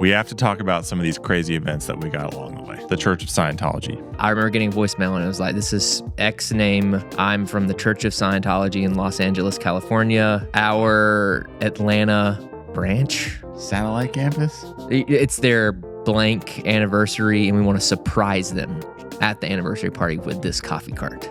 we have to talk about some of these crazy events that we got along the way. The Church of Scientology. I remember getting a voicemail and it was like, this is X name. I'm from the Church of Scientology in Los Angeles, California. Our Atlanta branch. Satellite campus? It's their blank anniversary, and we want to surprise them at the anniversary party with this coffee cart.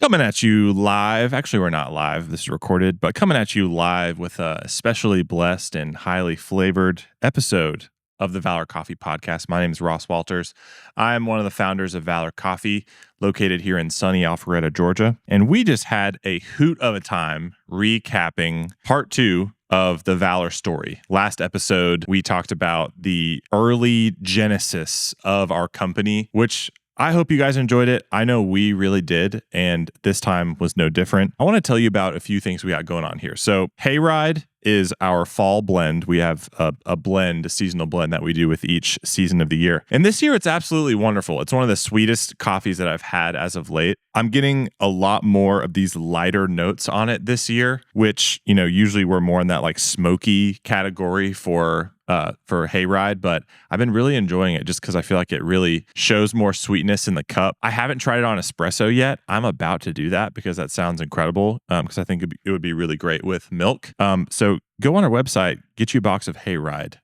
Coming at you live. Actually, we're not live. This is recorded, but coming at you live with a especially blessed and highly flavored episode of the Valor Coffee Podcast. My name is Ross Walters. I'm one of the founders of Valor Coffee, located here in sunny Alpharetta, Georgia. And we just had a hoot of a time recapping part 2 of the Valor story. Last episode, we talked about the early genesis of our company, which I hope you guys enjoyed it. I know we really did, and this time was no different. I want to tell you about a few things we got going on here. So Hayride is our fall blend. We have a blend, a seasonal blend that we do with each season of the year. And this year, it's absolutely wonderful. It's one of the sweetest coffees that I've had as of late. I'm getting a lot more of these lighter notes on it this year, which, you know, usually we're more in that like smoky category for Hayride, but I've been really enjoying it just because I feel like it really shows more sweetness in the cup. I haven't tried it on espresso yet. I'm about to do that because that sounds incredible, because I think it would be really great with milk. So go on our website, get you a box of Hayride,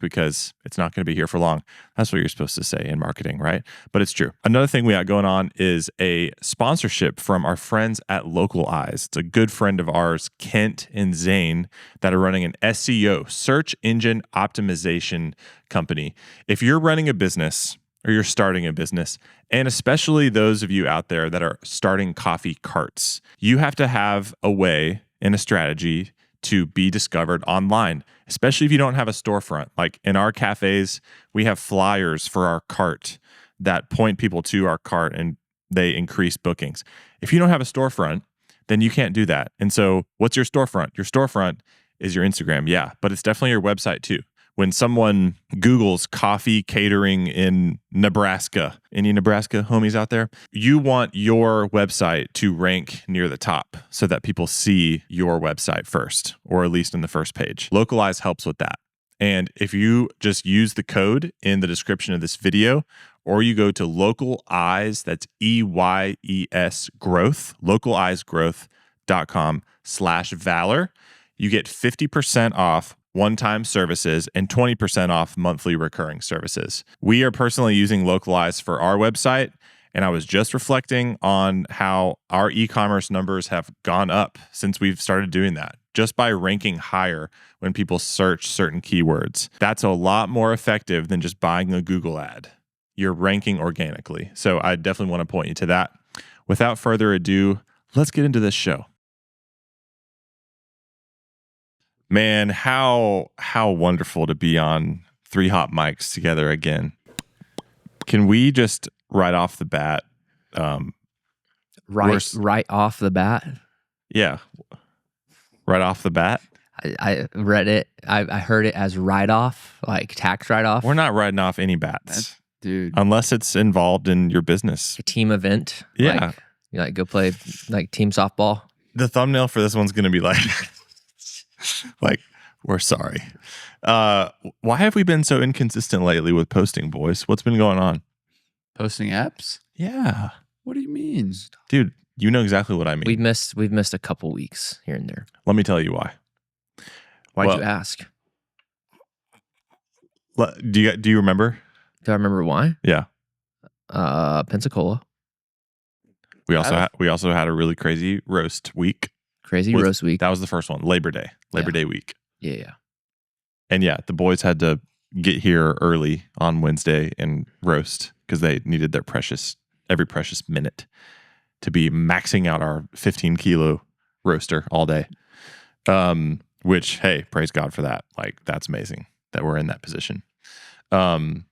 because it's not going to be here for long. That's what you're supposed to say in marketing, right? But it's true. Another thing we got going on is a sponsorship from our friends at Local Eyes. It's a good friend of ours, Kent and Zane, that are running an SEO, search engine optimization company. If you're running a business or you're starting a business, and especially those of you out there that are starting coffee carts, you have to have a way and a strategy to be discovered online, especially if you don't have a storefront. Like in our cafes, we have flyers for our cart that point people to our cart and they increase bookings. If you don't have a storefront, then you can't do that. And so what's your storefront? Your storefront is your Instagram, yeah, but it's definitely your website too. When someone Googles coffee catering in Nebraska, any Nebraska homies out there, you want your website to rank near the top so that people see your website first, or at least in the first page. Localize helps with that. And if you just use the code in the description of this video, or you go to Local Eyes, that's EYES growth, localeyesgrowth.com/valor, you get 50% off one-time services and 20% off monthly recurring services. We are personally using Localize for our website, and I was just reflecting on how our e-commerce numbers have gone up since we've started doing that, just by ranking higher when people search certain keywords. That's a lot more effective than just buying a Google ad. You're ranking organically. So I definitely want to point you to that. Without further ado, let's get into this show. Man, how wonderful to be on 3 hot mics together again. Can we just right off the bat? Right off the bat? Yeah. Right off the bat? I read it. I heard it as write-off, like tax write-off. We're not writing off any bats. Dude. Unless it's involved in your business. A team event. Yeah. Like go play like team softball. The thumbnail for this one's going to be like... like, we're sorry. Why have we been so inconsistent lately with posting, boys? What's been going on? Posting apps? Yeah. What do you mean? Dude, you know exactly what I mean. We've missed a couple weeks here and there. Let me tell you why. Why'd you ask? Do you remember? Do I remember why? Yeah. Pensacola. We also had a really crazy roast week. Roast week. That was the first one. Labor Day week. Yeah. And yeah, the boys had to get here early on Wednesday and roast because they needed every precious minute to be maxing out our 15 kilo roaster all day. Which, hey, praise God for that. Like, that's amazing that we're in that position. And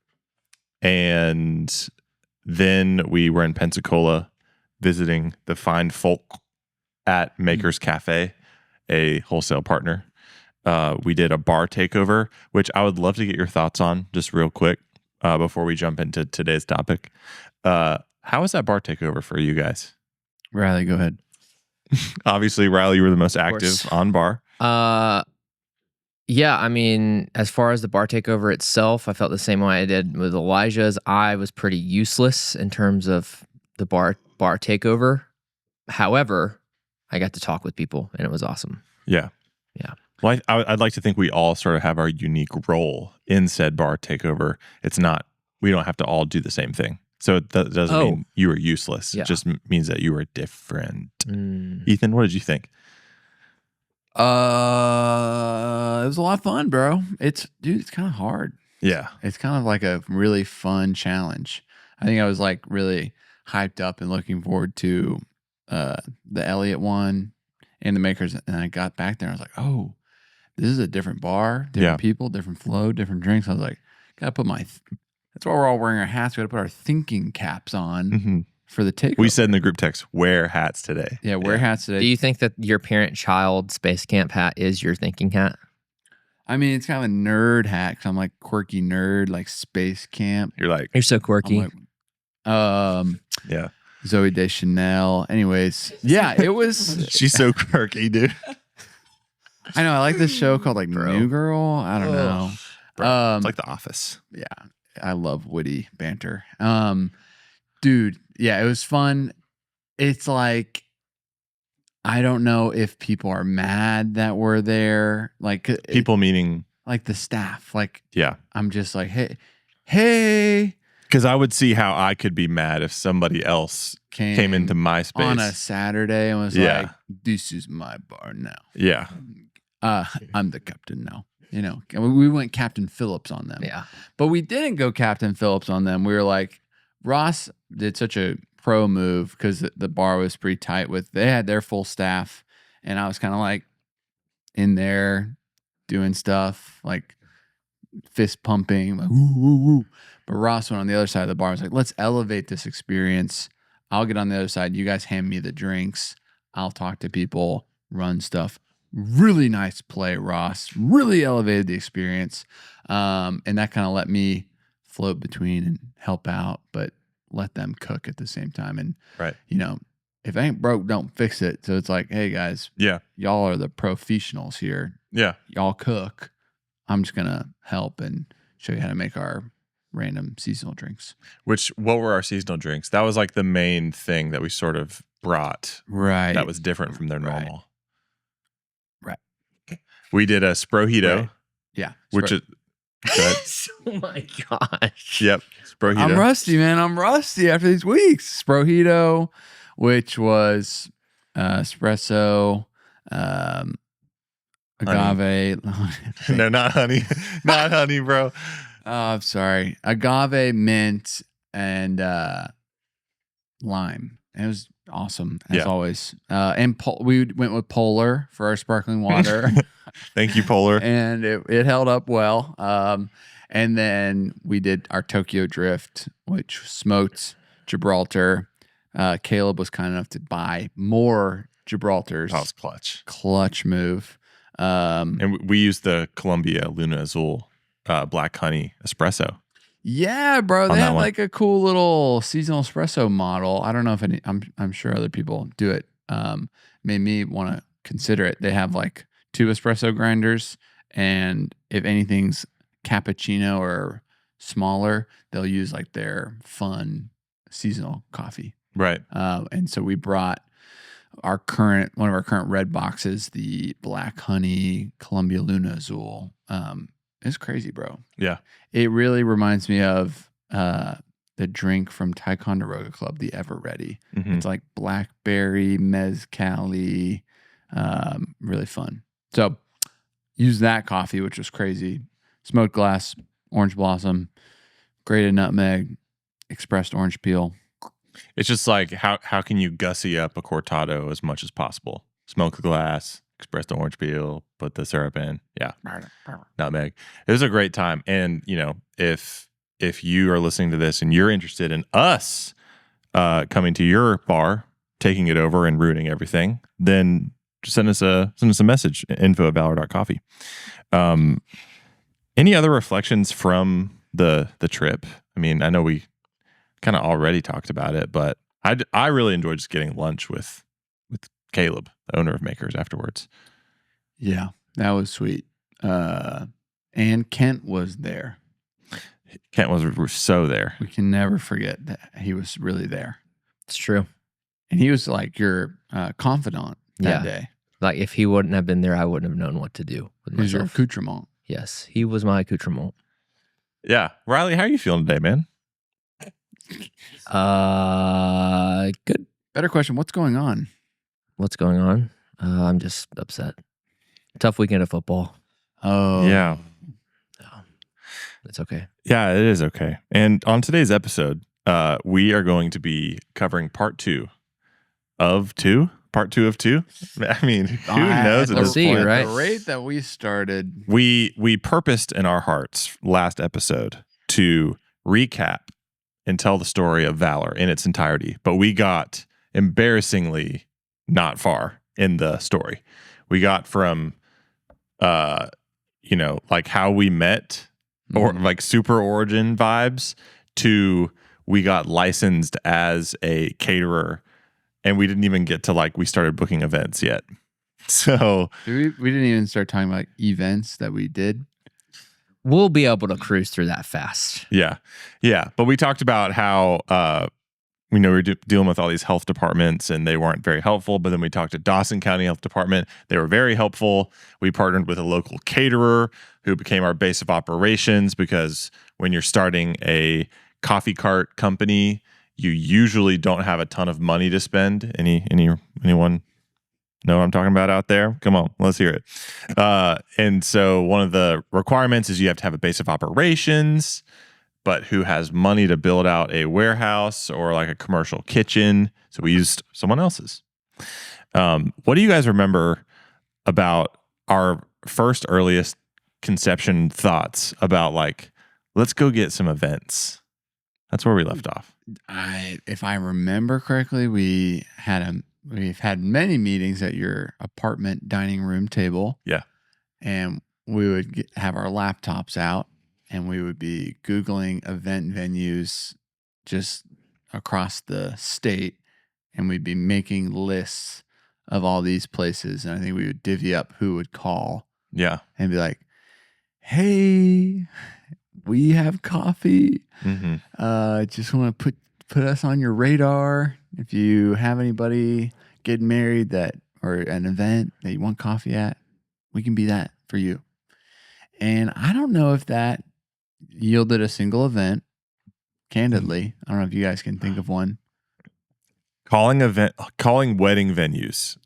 then we were in Pensacola visiting the fine folk at Maker's Cafe, a wholesale partner. We did a bar takeover, which I would love to get your thoughts on just real quick before we jump into today's topic. How was that bar takeover for you guys? Riley, go ahead. Obviously, Riley, you were the most active on bar. Yeah, I mean, as far as the bar takeover itself, I felt the same way I did with Elijah's. I was pretty useless in terms of the bar takeover. However, I got to talk with people, and it was awesome. Yeah. Yeah. Well, I'd like to think we all sort of have our unique role in said bar takeover. It's not, we don't have to all do the same thing. So that doesn't mean you were useless. Yeah. It just means that you were different. Ethan, what did you think? It was a lot of fun, bro. It's kind of hard. Yeah. It's kind of like a really fun challenge. I think I was like really hyped up and looking forward to the Elliott one and the Makers. And I got back there and I was like, oh, this is a different bar, different people, different flow, different drinks. I was like, gotta put that's why we're all wearing our hats. We gotta put our thinking caps on for the takeover. We said in the group text, wear hats today. Yeah, wear hats today. Do you think that your parent-child space camp hat is your thinking hat? I mean, it's kind of a nerd hat because I'm like quirky nerd, like space camp. You're so quirky. Yeah. Zoe Deschanel. Anyways, yeah, it was. She's so quirky, dude. I know. I like this show called like New Girl. I don't know. It's like The Office. Yeah, I love witty banter. Dude, yeah, it was fun. It's like I don't know if people are mad that we're there. Like People meaning like the staff. Like yeah. I'm just like, hey. Because I would see how I could be mad if somebody else came into my space on a Saturday and was like, "This is my bar now." Yeah. I'm the captain now. You know, we went Captain Phillips on them. Yeah. But we didn't go Captain Phillips on them. We were like, Ross did such a pro move because the bar was pretty tight they had their full staff. And I was kind of like in there doing stuff, like fist pumping, like, woo, woo, woo. But Ross went on the other side of the bar. I was like, let's elevate this experience. I'll get on the other side. You guys hand me the drinks. I'll talk to people, run stuff. Really nice play, Ross. Really elevated the experience. And that kind of let me float between and help out, but let them cook at the same time. And, you know, if it ain't broke, don't fix it. So it's like, hey, guys, y'all are the professionals here. Yeah. Y'all cook. I'm just going to help and show you how to make our random seasonal drinks. What were our seasonal drinks? That was like the main thing that we sort of brought. Right. That was different from their normal. Right. We did a Sprojito. Right. Yeah. Which is Oh my gosh. Yep. Sprojito. I'm rusty, man. I'm rusty after these weeks. Sprojito, which was espresso, agave. No, not honey. Not honey, bro. I'm sorry. Agave, mint, and lime. It was awesome, as always. And we went with Polar for our sparkling water. Thank you, Polar. And it held up well. And then we did our Tokyo Drift, which smoked Gibraltar. Caleb was kind enough to buy more Gibraltars. That was clutch. Clutch move. And we used the Columbia Luna Azul black honey espresso. Yeah, bro. They have like a cool little seasonal espresso model. I don't know if I'm sure other people do it. Made me want to consider it. They have like 2 espresso grinders, and if anything's cappuccino or smaller, they'll use like their fun seasonal coffee. Right. And so we brought one of our current red boxes, the black honey Columbia Luna Azul. It's crazy, bro. Yeah. It really reminds me of the drink from Ticonderoga Club, the Ever Ready. Mm-hmm. It's like blackberry, mezcal-y, really fun. So use that coffee, which was crazy. Smoked glass, orange blossom, grated nutmeg, expressed orange peel. It's just like how can you gussy up a cortado as much as possible? Smoke the glass, express the orange peel, put the syrup in. Yeah. Nutmeg. It was a great time. And, you know, if you are listening to this and you're interested in us coming to your bar, taking it over and ruining everything, then just send us a message, info@valor.coffee. Any other reflections from the trip? I mean, I know we kind of already talked about it, but I really enjoyed just getting lunch with Caleb, the owner of Makers, afterwards. Yeah, that was sweet. And Kent was there. Kent was so there. We can never forget that he was really there. It's true. And he was like your confidant that day. Like if he wouldn't have been there, I wouldn't have known what to do with He was your myself. accoutrement. Yes, he was my accoutrement. Yeah. Riley, how are you feeling today, man? Good. Better question, what's going on? What's going on? I'm just upset. Tough weekend of football. Oh. Yeah. It's okay. Yeah, it is okay. And on today's episode, we are going to be covering part two of two. Part two of two. I mean, who knows at We'll this see, point? right? The rate that we started. We purposed in our hearts last episode to recap and tell the story of Valor in its entirety, but we got embarrassingly not far in the story. We got from, like how we met, or like super origin vibes, to we got licensed as a caterer, and we didn't even get to like we started booking events yet. So We didn't even start talking about events that we did. We'll be able to cruise through that fast. yeah. But we talked about how we were dealing with all these health departments and they weren't very helpful. But then we talked to Dawson County Health Department. They were very helpful. We partnered with a local caterer who became our base of operations, because when you're starting a coffee cart company, you usually don't have a ton of money to spend. Anyone know what I'm talking about out there? Come on, let's hear it. And so one of the requirements is you have to have a base of operations, but who has money to build out a warehouse or like a commercial kitchen? So we used someone else's. What do you guys remember about our first earliest conception thoughts about like, let's go get some events? That's where we left off. If I remember correctly, we've had many meetings at your apartment dining room table. Yeah. And we would have our laptops out and we would be Googling event venues just across the state. And we'd be making lists of all these places. And I think we would divvy up who would call. Yeah. And be like, hey, we have coffee. Mm-hmm. Just want to put us on your radar. If you have anybody getting married or an event that you want coffee at, we can be that for you. And I don't know if that yielded a single event. Candidly, I don't know if you guys can think of one. Calling wedding venues.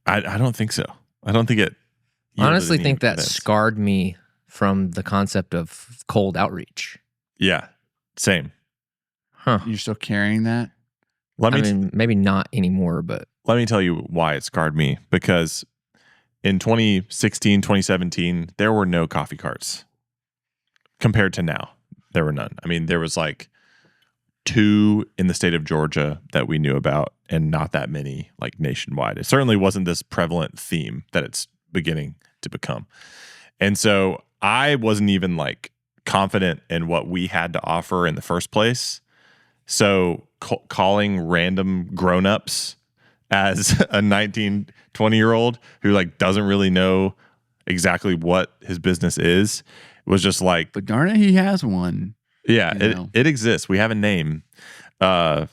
I don't think so. I don't think it. I honestly think that events. scarred me from the concept of cold outreach. Yeah. Same. Huh. You're still carrying that? Maybe not anymore, but Let me tell you why it scarred me. Because in 2016, 2017, there were no coffee carts. Compared to now, there were none. I mean, there was like 2 in the state of Georgia that we knew about, and not that many like nationwide. It certainly wasn't this prevalent theme that it's beginning to become. And so I wasn't even like confident in what we had to offer in the first place. So calling random grown-ups as a 19, 20-year-old who like doesn't really know exactly what his business is was just like, But darn it, he has one. yeah, You know. it exists. We have a name. But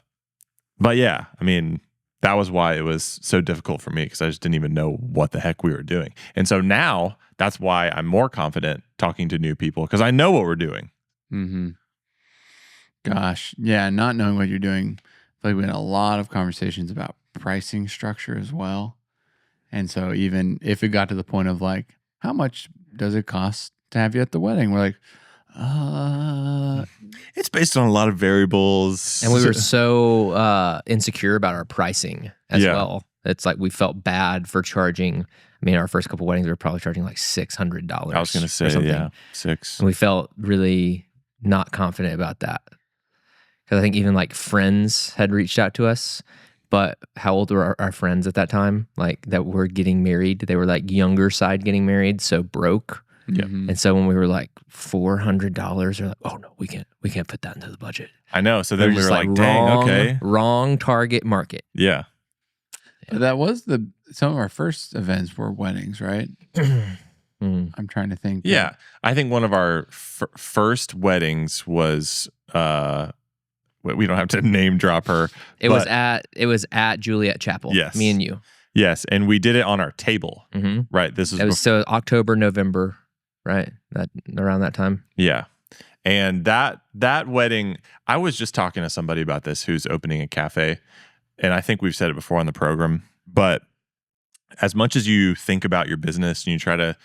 yeah, I mean, that was why it was so difficult for me, because I just didn't even know what the heck we were doing. And so now that's why I'm more confident talking to new people, because I know what we're doing. Mm-hmm. Gosh. Yeah, not knowing what you're doing. I feel like we had a lot of conversations about pricing structure as well. And so even if it got to the point of like, how much does it cost to have you at the wedding? We're like, It's based on a lot of variables. and we were so insecure about our pricing as Yeah. well. It's like we felt bad for charging. I mean, our first couple weddings, we were probably charging like $600. I was going to say, yeah, 6. And we felt really not confident about that. Because I think even like friends had reached out to us. But how old were our friends at that time? Like that were getting married. They were like younger side getting married, so broke. Yep. Mhm. And so when we were like $400, they're like, oh no, we can't put that into the budget. I know. So then we were just like, dang, okay. wrong target market. Yeah. But that was some of our first events were weddings, right? I'm trying to think. Yeah, I think one of our first weddings was. We don't have to name drop her. It was at Juliet Chapel. Yes, me and you. Yes, and we did it on our table. Right. This was so October, November, right? Around that time. Yeah. And that wedding, I was just talking to somebody about this who's opening a cafe, and I think we've said it before on the program, but as much as you think about your business and you try to,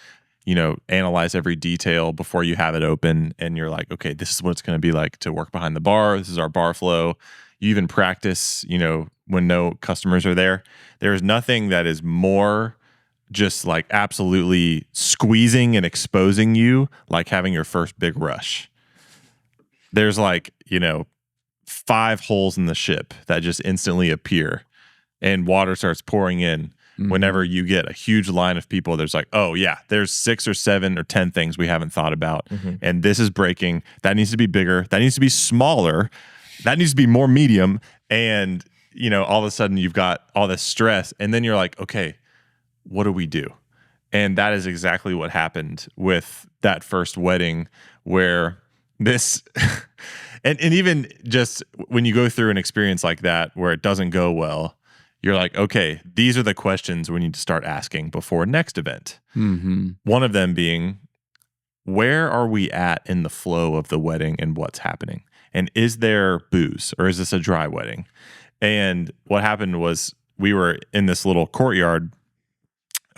analyze every detail before you have it open, and you're like, okay, this is what it's going to be like to work behind the bar. This is our bar flow. You even practice, when no customers are there. There's nothing that is more just like absolutely squeezing and exposing you like having your first big rush. There's 5 holes in the ship that just instantly appear, and water starts pouring in. Whenever you get a huge line of people, there's oh yeah, there's 6 or 7 or 10 things we haven't thought about. And this is breaking. That needs to be bigger. That needs to be smaller. That needs to be more medium. And, all of a sudden you've got all this stress. And then you're like, okay, what do we do? And that is exactly what happened with that first wedding, where this, and even just when you go through an experience like that where it doesn't go well, you're like, okay, these are the questions we need to start asking before next event. One of them being, where are we at in the flow of the wedding and what's happening? And is there booze, or is this a dry wedding? And what happened was we were in this little courtyard.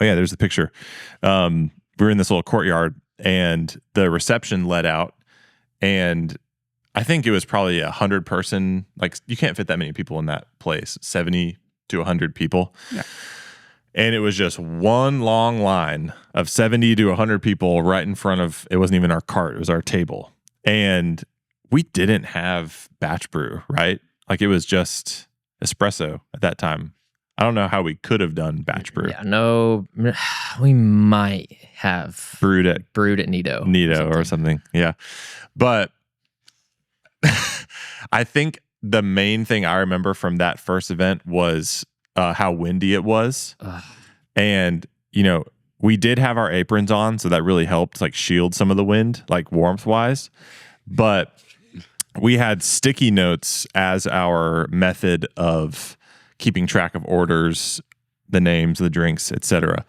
Oh yeah, there's the picture. We were in this little courtyard, and the reception let out, and I think it was probably 100 person. You can't fit that many people in that place. 70 to 100 people. Yeah. And it was just one long line of 70 to 100 people right in front of, it wasn't even our cart, it was our table. And we didn't have batch brew, right? It was just espresso at that time. I don't know how we could have done batch brew. Yeah, no, we might have brewed at Nido or something. Yeah. But I think the main thing I remember from that first event was how windy it was. And, we did have our aprons on, so that really helped shield some of the wind, warmth wise. But we had sticky notes as our method of keeping track of orders, the names, the drinks, etc.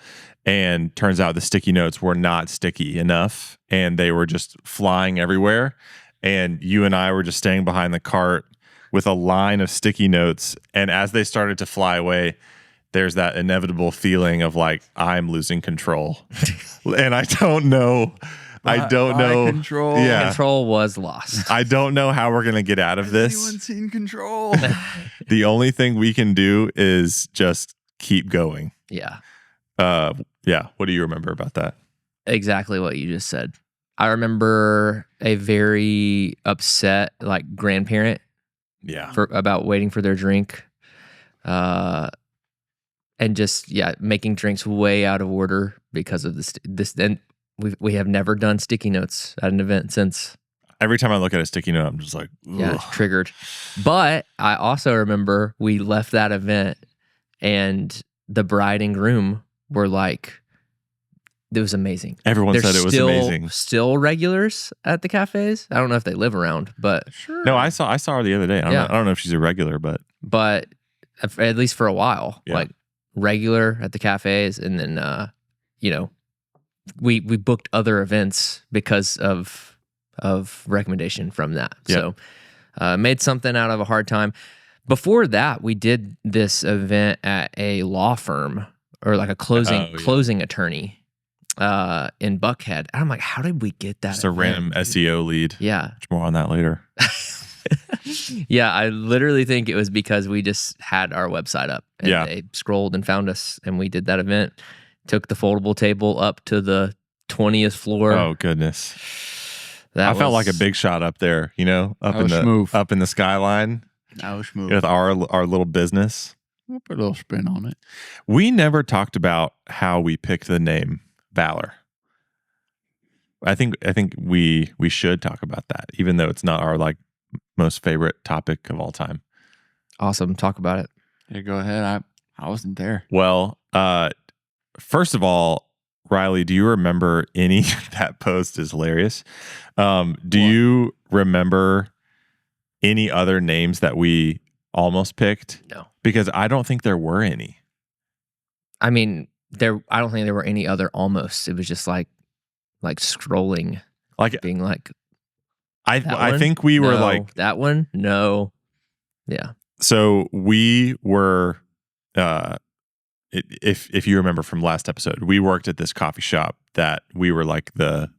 And turns out the sticky notes were not sticky enough, and they were just flying everywhere. And you and I were just staying behind the cart with a line of sticky notes. And as they started to fly away, there's that inevitable feeling of I'm losing control. And I don't know. Control. Yeah. Control was lost. I don't know how we're going to get out of this. Anyone seen Control? The only thing we can do is just keep going. Yeah. Yeah. What do you remember about that? Exactly what you just said. I remember a very upset grandparent. Yeah. About waiting for their drink, and just making drinks way out of order because of this. Then we have never done sticky notes at an event since. Every time I look at a sticky note, I'm just like, ugh. Yeah, triggered. But I also remember we left that event, and the bride and groom were it was amazing. Everyone said it was amazing. Still regulars at the cafes. I don't know if they live around, but sure. No, I saw her the other day. I don't know if she's a regular, but at least for a while, yeah. Regular at the cafes, and then we booked other events because of recommendation from that. Yeah. So made something out of a hard time. Before that, we did this event at a law firm, or a closing attorney in Buckhead. And I'm like, how did we get that? Just a random SEO lead. Yeah. Much more on that later. Yeah, I literally think it was because we just had our website up, and they scrolled and found us, and we did that event. Took the foldable table up to the 20th floor. Oh goodness. I felt like a big shot up there, up in the skyline. I was smooth. With our little business. We'll put a little spin on it. We never talked about how we picked the name Valor. I think we should talk about that, even though it's not our most favorite topic of all time. Awesome. Talk about it. Yeah, go ahead. I wasn't there. Well, first of all, Riley, do you remember any? That post is hilarious. Do you remember any other names that we almost picked? No. Because I don't think there were any. I mean, I don't think there were any other almost. It was just like scrolling, Like being like, I think we were no. like That one, no, yeah. So we were, if you remember from last episode, we worked at this coffee shop that we were like the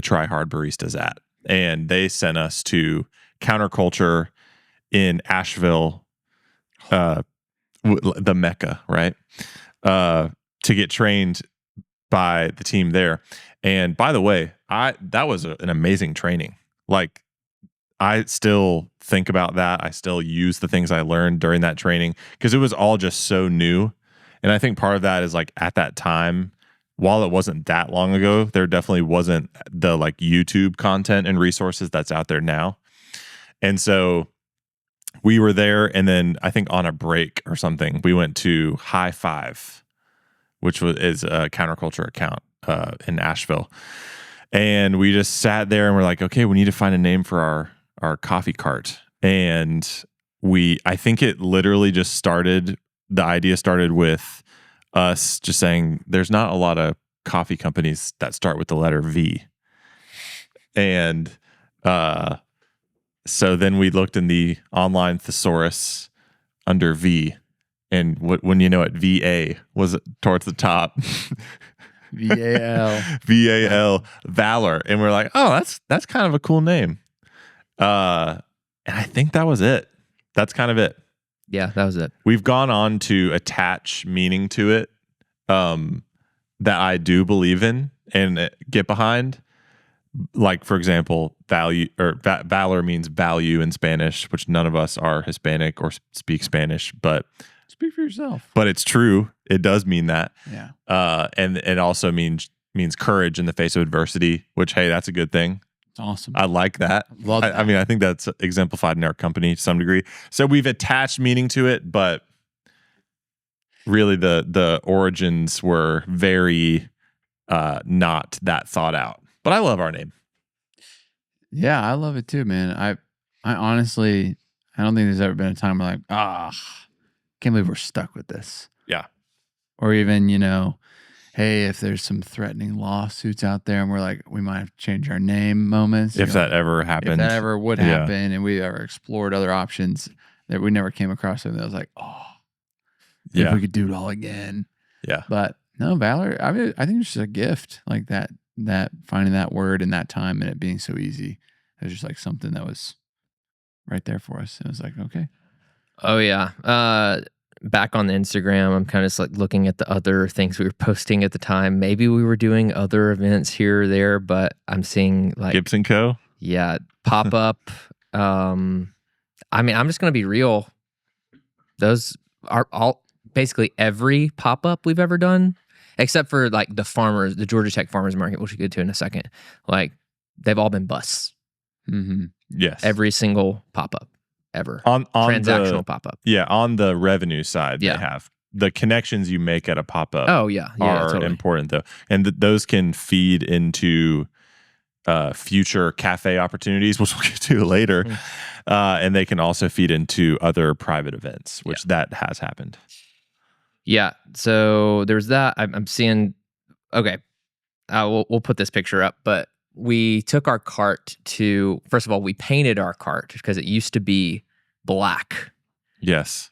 try hard baristas at, and they sent us to Counterculture in Asheville, the Mecca, right? To get trained by the team there. And by the way, that was an amazing training. Like, I still think about that. I still use the things I learned during that training because it was all just so new. And I think part of that is like at that time, while it wasn't that long ago, there definitely wasn't the like YouTube content and resources that's out there now. And so we were there, and then I think on a break or something, we went to High Five, which is a counterculture account in Asheville. And we just sat there and we're like, okay, we need to find a name for our coffee cart. And I think it literally just started, the idea started with us just saying, there's not a lot of coffee companies that start with the letter V. And so then we looked in the online thesaurus under V, and when you know it, VA was towards the top. VAL. VAL, Valor. And we're like, oh, that's kind of a cool name. And I think that was it. That's kind of it. Yeah, that was it. We've gone on to attach meaning to it that I do believe in and get behind. Like, for example, value or valor means value in Spanish, which none of us are Hispanic or speak Spanish, but speak for yourself. But it's true. It does mean that. Yeah. And it also means courage in the face of adversity, which, hey, that's a good thing. It's awesome. I like that. Love that. I mean, I think that's exemplified in our company to some degree. So we've attached meaning to it, but really the origins were very not that thought out. But I love our name. Yeah, I love it too, man. I honestly, I don't think there's ever been a time where like, can't believe we're stuck with this. Yeah. Or even, hey, if there's some threatening lawsuits out there and we're like, we might have to change our name moments. If that ever happened. If that ever would happen and we ever explored other options that we never came across something that was like, if we could do it all again. Yeah. But no, Valor, I mean, I think it's just a gift like that finding that word in that time and it being so easy. It was just like something that was right there for us. And it was like, okay. Oh yeah. Back on the Instagram, I'm kind of just like looking at the other things we were posting at the time. Maybe we were doing other events here or there, but I'm seeing like Gibson Co. Yeah, pop up. I mean, I'm just gonna be real. Those are all basically every pop up we've ever done, except for like the Georgia Tech Farmers Market, which we'll get to in a second. Like they've all been busts. Mm-hmm. Yes. Every single pop up ever. On transactional pop up. Yeah, on the revenue side, they have the connections you make at a pop up. Oh yeah, are totally important though, and those can feed into future cafe opportunities, which we'll get to later, and they can also feed into other private events, which that has happened. Yeah, so there's that. I'm seeing. Okay, we'll put this picture up, but we took our cart to. First of all, we painted our cart because it used to be black. Yes,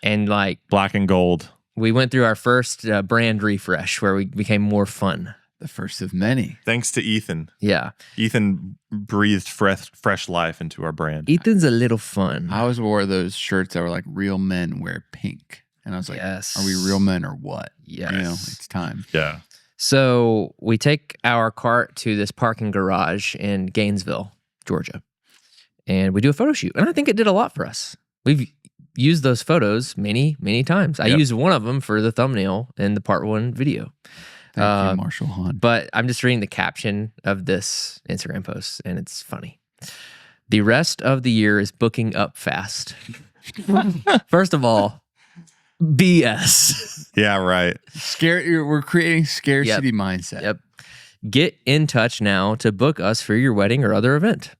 and like black and gold. We went through our first brand refresh where we became more fun. The first of many. Thanks to Ethan. Yeah. Ethan breathed fresh life into our brand. Ethan's a little fun. I always wore those shirts that were like real men wear pink. And I was like, are we real men or what? Yes. It's time. Yeah. So we take our cart to this parking garage in Gainesville, Georgia. And we do a photo shoot. And I think it did a lot for us. We've used those photos many, many times. I used one of them for the thumbnail in the part 1 video. Thank you, Marshall Hahn. But I'm just reading the caption of this Instagram post, and it's funny. The rest of the year is booking up fast. First of all, BS. Yeah, right. We're creating scarcity mindset. Yep. Get in touch now to book us for your wedding or other event.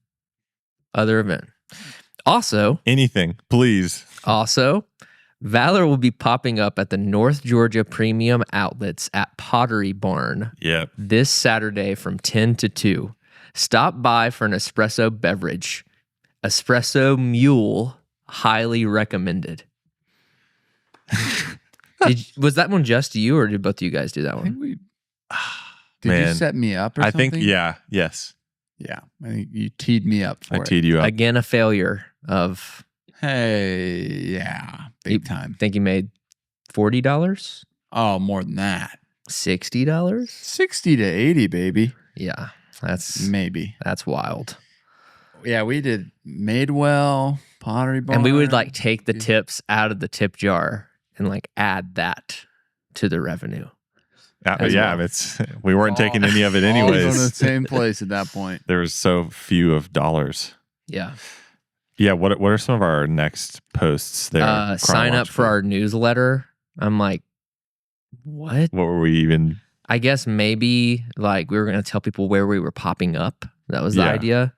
Also, Anything, please. Valor will be popping up at the North Georgia Premium Outlets at Pottery Barn Yep. this Saturday from 10 to 2. Stop by for an espresso beverage. Espresso Mule, highly recommended. Was that one just you, or did both of you guys do that I think one? we. Did Man. you set me up or I something? think, yes. Yeah. I think you teed me up for I it. teed you up. Again, a failure of. Hey, yeah. Big time. Think you made $40? Oh, more than that. $60? 60 to 80, baby. Yeah, that's wild. Yeah, we did Madewell, Pottery Barn. And we would like take the tips out of the tip jar and like add that to the revenue. We weren't taking any of it all anyways. going to the same place at that point. There was so few of dollars. Yeah. Yeah. What are some of our next posts there? Sign up for our newsletter. I'm like, what? What were we even? I guess maybe like we were going to tell people where we were popping up. That was the idea.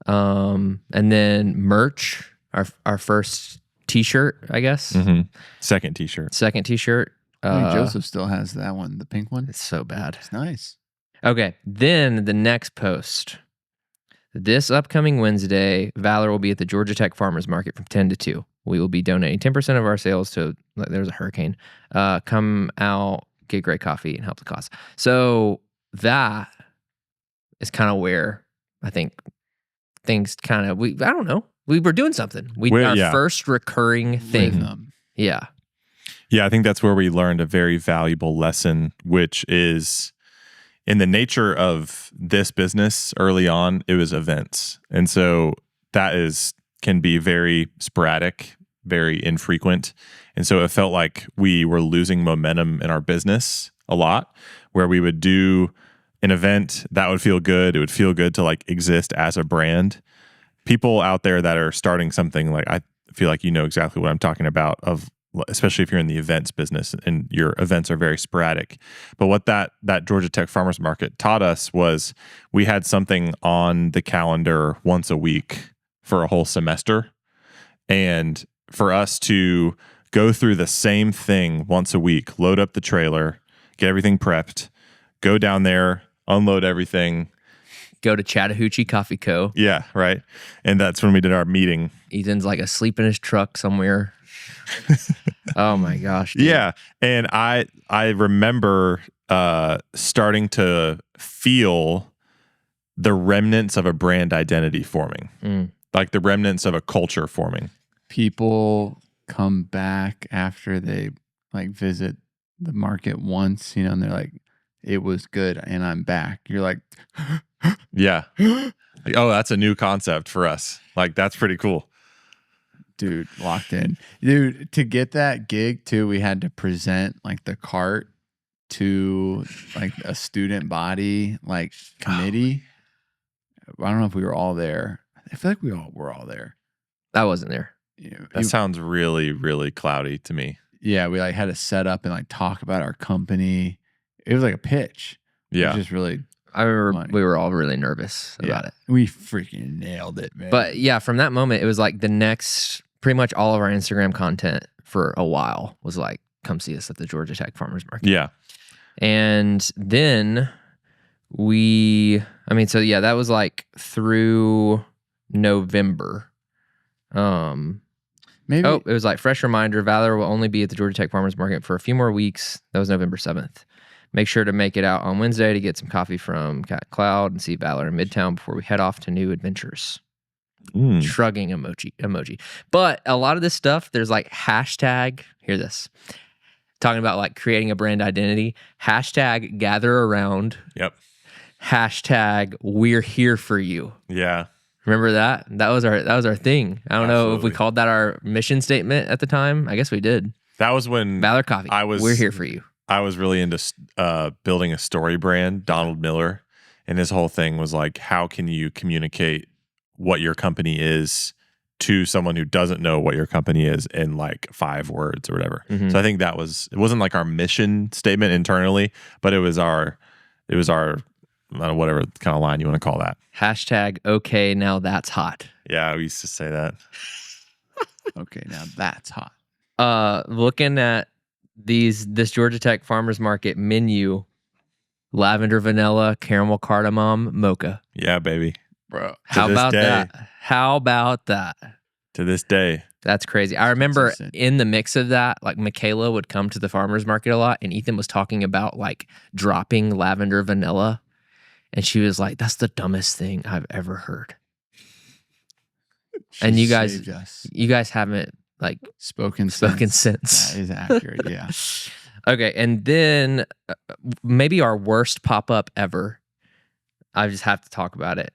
And then merch, our first t-shirt, I guess. Mm-hmm. Second t-shirt. Joseph still has that one, the pink one. It's so bad. It's nice. Okay. Then the next post. This upcoming Wednesday, Valor will be at the Georgia Tech Farmers Market from 10 to 2. We will be donating 10% of our sales to, there's a hurricane. Come out, get great coffee, and help the cause. So that is kind of where I think things kind of, I don't know. We were doing something. Our first recurring thing. Yeah. Yeah, I think that's where we learned a very valuable lesson, which is in the nature of this business early on, it was events. And so that can be very sporadic, very infrequent. And so it felt like we were losing momentum in our business a lot, where we would do an event that would feel good. It would feel good to like exist as a brand. People out there that are starting something, like I feel like you know exactly what I'm talking about, especially if you're in the events business and your events are very sporadic. But what that Georgia Tech Farmers Market taught us was we had something on the calendar once a week for a whole semester. And for us to go through the same thing once a week, load up the trailer, get everything prepped, go down there, unload everything. Go to Chattahoochee Coffee Co. Yeah, right. And that's when we did our meeting. Ethan's like asleep in his truck somewhere. Oh my gosh. Dude. Yeah. And I remember starting to feel the remnants of a brand identity forming, like the remnants of a culture forming. People come back after they like visit the market once, and they're like, it was good and I'm back. You're like, yeah. Like, oh, that's a new concept for us. Like, that's pretty cool. Dude, locked in. Dude, to get that gig too, we had to present like the cart to like a student body like committee. I don't know if we were all there. I feel like we all were all there. I wasn't there. That sounds really, really cloudy to me. Yeah, we like had to set up and like talk about our company. It was like a pitch. Yeah. It was just really I remember funny. we were all really nervous about it. We freaking nailed it, man. But yeah, from that moment, it was like the next, pretty much all of our Instagram content for a while was like, come see us at the Georgia Tech Farmers Market. Yeah. And then that was like through November. Maybe. It was like fresh reminder, Valor will only be at the Georgia Tech Farmers Market for a few more weeks. That was November 7th. Make sure to make it out on Wednesday to get some coffee from Cat Cloud and see Valor in Midtown before we head off to new adventures. Shrugging emoji. But a lot of this stuff, there's like hashtag, hear this, talking about like creating a brand identity, hashtag gather around. Yep. Hashtag we're here for you. Yeah. Remember that? That was our thing. I don't know if we called that our mission statement at the time. I guess we did. That was when Valor Coffee. We're here for you. I was really into building a story brand, Donald Miller, and his whole thing was like, how can you communicate what your company is to someone who doesn't know what your company is in like 5 words or whatever. Mhm. So I think it wasn't like our mission statement internally, but it was our I don't know, whatever kind of line you want to call that. Hashtag okay, now that's hot. Yeah, we used to say that. Okay, now that's hot. Looking at this Georgia Tech Farmers Market menu, lavender, vanilla, caramel, cardamom, mocha. Yeah, baby. Bro. How this about day. that? How about that? To this day. That's crazy. I remember consistent. in the mix of that, like Michaela would come to the farmer's market a lot, and Ethan was talking about like dropping lavender vanilla. And she was like, that's the dumbest thing I've ever heard. She And you guys saved us. haven't like spoken since. That is accurate, yeah. Okay, and then maybe our worst pop-up ever. I just have to talk about it.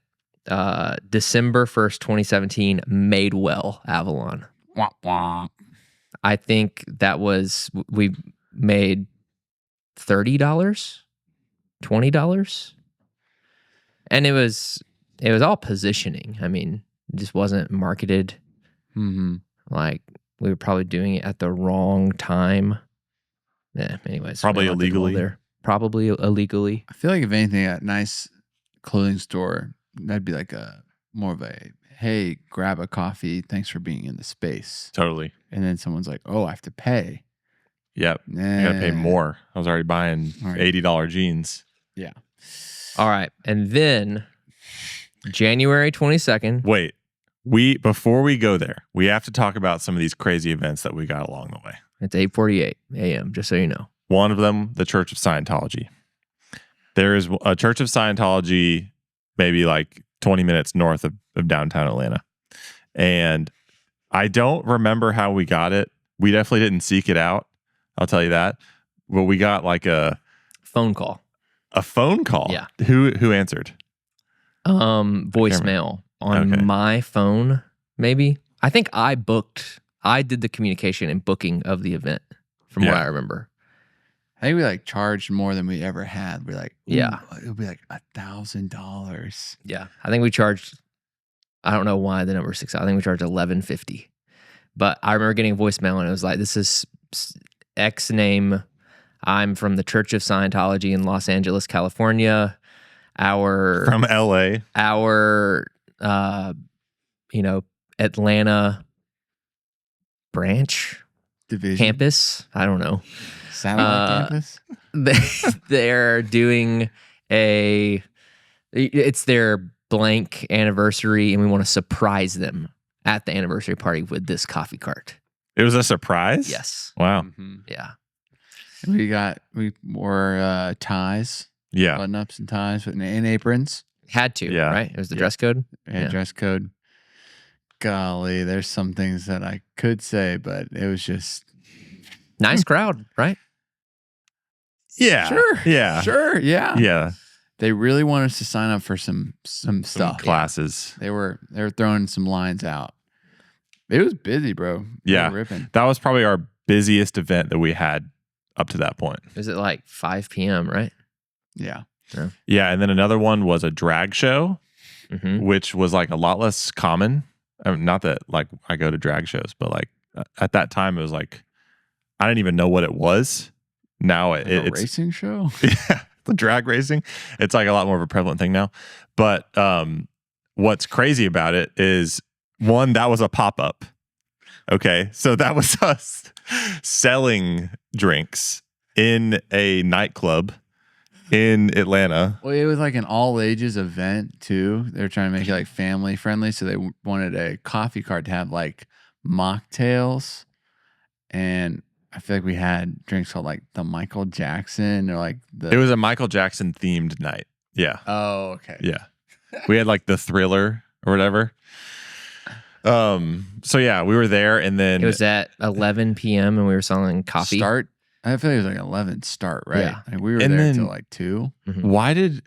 December 1st, 2017, Madewell, Avalon. Wah, wah. I think that was, we made $30, $20. And it was all positioning. I mean, it just wasn't marketed. Mm-hmm. Like, we were probably doing it at the wrong time. Yeah, anyways. Probably we don't have to dwell illegally. there. Probably illegally. I feel like if anything, a nice clothing store, that'd be like more of a, hey, grab a coffee. Thanks for being in the space. Totally. And then someone's like, oh, I have to pay. Yep. I gotta pay more. I was already buying $80 jeans. Yeah. All right. And then January 22nd. Wait. Before we go there, we have to talk about some of these crazy events that we got along the way. It's 8:48 a.m., just so you know. One of them, the Church of Scientology. There is a Church of Scientology maybe like 20 minutes north of downtown Atlanta. And I don't remember how we got it. We definitely didn't seek it out. I'll tell you that. But we got like a phone call. A phone call? Yeah. Who answered? Voicemail on my phone, maybe. I think I did the communication and booking of the event from what I remember. I think we like charged more than we ever had. We're like, yeah, it would be like $1,000. Yeah, I think we charged. I don't know why the number 6. I think we charged $11.50. But I remember getting a voicemail and it was like, "This is X name. I'm from the Church of Scientology in Los Angeles, California. From LA. Our Atlanta branch division campus. I don't know. Satellite campus. They're doing it's their blank anniversary, and we want to surprise them at the anniversary party with this coffee cart." It was a surprise? Yes. Wow. Mm-hmm. Yeah. We wore ties. Yeah. Button ups and ties and aprons. Had to, Yeah. right? It was the dress code. Yeah, dress code. Golly, there's some things that I could say, but it was just nice crowd, right? Yeah. Sure. Yeah. Sure. Yeah. Yeah. They really wanted us to sign up for some stuff. Classes. They were throwing some lines out. It was busy, bro. Yeah. Ripping. That was probably our busiest event that we had up to that point. Was it like 5 p.m., right? Yeah. Yeah. And then another one was a drag show, which was like a lot less common. I mean, not that like I go to drag shows, but like at that time it was like, I didn't even know what it was. Now Like it's a racing show. Yeah. The drag racing. It's like a lot more of a prevalent thing now. But what's crazy about it is, one, that was a pop-up. Okay. So that was us selling drinks in a nightclub in Atlanta. Well, it was like an all ages event too. They were trying to make it like family friendly. So they wanted a coffee cart to have like mocktails. And I feel like we had drinks called like the Michael Jackson or like It was a Michael Jackson themed night. Yeah. Oh, okay. Yeah. We had like the Thriller or whatever. So yeah, we were there, and then it was at 11 p.m. and we were selling coffee. Start. I feel like it was like 11 start, right? Yeah. Like we were And there then- until like 2. Why did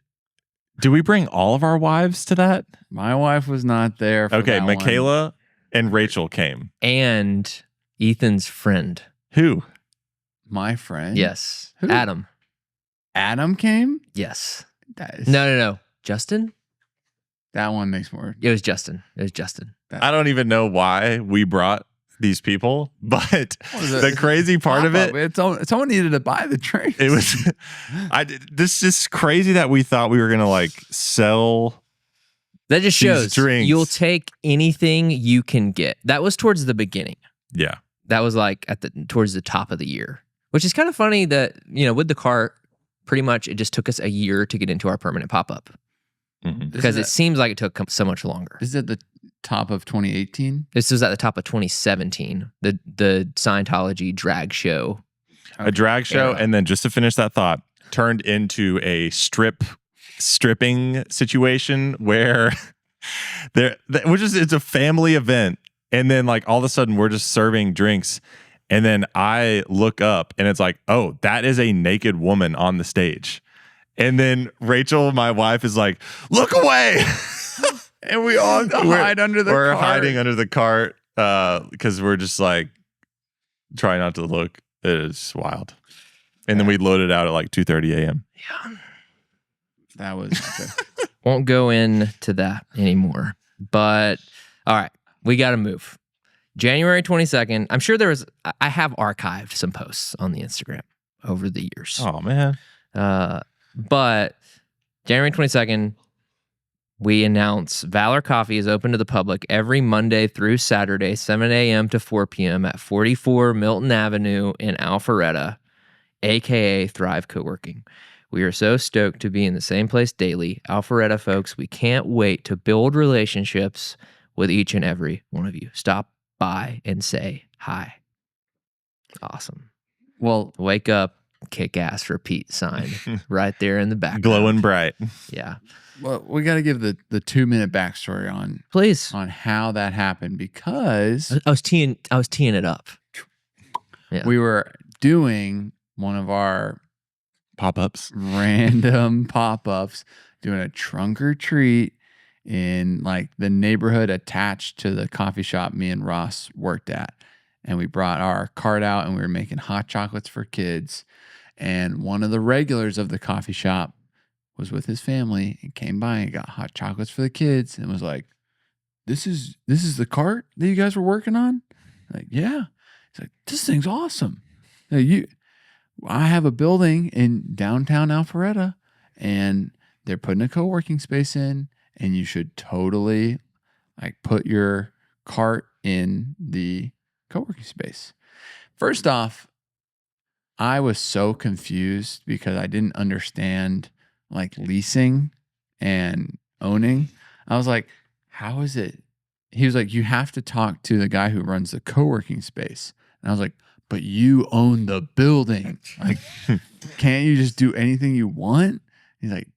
we bring all of our wives to that? My wife was not there. For Okay, that one. Michaela and Rachel came. And Ethan's friend. Who? My friend. Yes. Who? Adam. Adam came. Yes. That is, No. Justin? That one makes more. It was Justin. I don't even know why we brought these people, but the crazy part of it, someone needed to buy the drinks. it was, this is crazy that we thought we were going to like sell. That just shows drinks. You'll take anything you can get. That was towards the beginning. Yeah. That was like towards the top of the year, which is kind of funny that, with the cart, pretty much it just took us a year to get into our permanent pop-up. Because it seems like it took so much longer. Is it the top of 2018? This was at the top of 2017, the Scientology drag show. A drag show, and then just to finish that thought, turned into a stripping situation where it's a family event, and then like all of a sudden we're just serving drinks, and then I look up and it's like, oh, that is a naked woman on the stage. And then Rachel, my wife, is like, look away. And we all hide under the cart. We're hiding under the cart because we're just like, try not to look. It is wild. And then we loaded out at like 2:30 a.m. Yeah. That was... Won't go into that anymore. But, all right, we got to move. January 22nd. I'm sure I have archived some posts on the Instagram over the years. Oh, man. But January 22nd, we announce Valor Coffee is open to the public every Monday through Saturday, 7 a.m. to 4 p.m. at 44 Milton Avenue in Alpharetta, a.k.a. Thrive Co-working. We are so stoked to be in the same place daily. Alpharetta folks, we can't wait to build relationships with each and every one of you. Stop by and say hi. Awesome. Well, wake up. Kick ass repeat sign right there in the back. Glowing bright. Yeah. Well, we got to give the 2-minute backstory on how that happened, because I was teeing it up. Yeah. We were doing one of our pop-ups, random pop-ups, doing a trunk or treat in like the neighborhood attached to the coffee shop me and Ross worked at. And we brought our cart out and we were making hot chocolates for kids. And one of the regulars of the coffee shop was with his family and came by and got hot chocolates for the kids and was like, this is the cart that you guys were working on? Like, yeah. He's like, this thing's awesome. I have a building in downtown Alpharetta and they're putting a co-working space in, and you should totally like put your cart in the co-working space. First off, I was so confused because I didn't understand like leasing and owning. I was like, how is it? He was like, you have to talk to the guy who runs the co-working space. And I was like, but you own the building. Like, can't you just do anything you want? He's like,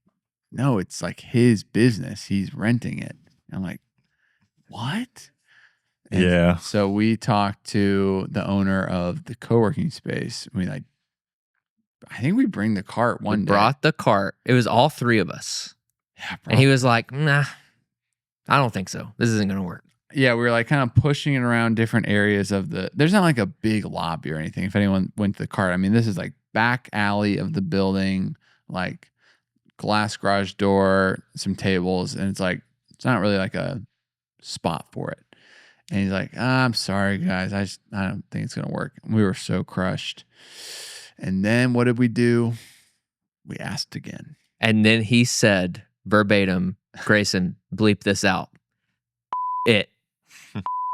no, it's like his business. He's renting it. And I'm like, what? And yeah. So we talked to the owner of the co-working space. I think we bring the cart one day. Brought the cart. It was all three of us. Yeah, and he was like, nah, I don't think so. This isn't going to work. Yeah, we were like kind of pushing it around different areas of there's not like a big lobby or anything. If anyone went to the cart, I mean, this is like back alley of the building, like glass garage door, some tables. And it's not really like a spot for it. And he's like, I'm sorry, guys. I don't think it's going to work. We were so crushed. And then what did we do? We asked again. And then he said verbatim, Grayson, bleep this out.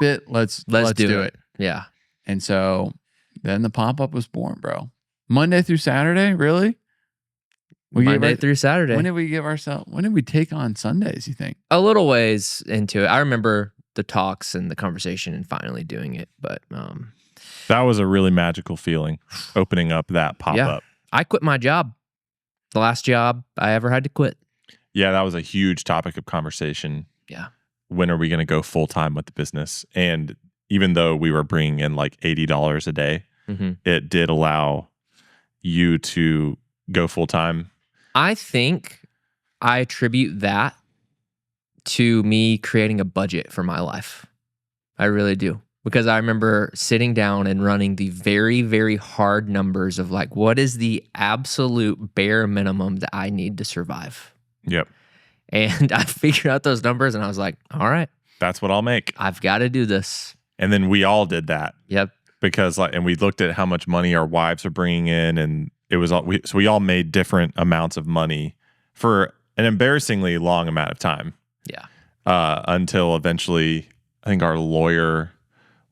Let's do it. Yeah. And so then the pop-up was born, bro. Monday through Saturday, really? Monday through Saturday. When did we take on Sundays, you think? A little ways into it. I remember the talks and the conversation and finally doing it, but that was a really magical feeling, opening up that pop-up. Yeah. I quit my job. The last job I ever had to quit. Yeah, that was a huge topic of conversation. Yeah. When are we going to go full-time with the business? And even though we were bringing in like $80 a day, it did allow you to go full-time. I think I attribute that to me creating a budget for my life. I really do. Because I remember sitting down and running the very, very hard numbers of like, what is the absolute bare minimum that I need to survive? Yep. And I figured out those numbers and I was like, all right, that's what I'll make. I've got to do this. And then we all did that. Yep. Because and we looked at how much money our wives are bringing in, and it was all, so we all made different amounts of money for an embarrassingly long amount of time. Yeah. Until eventually, I think our lawyer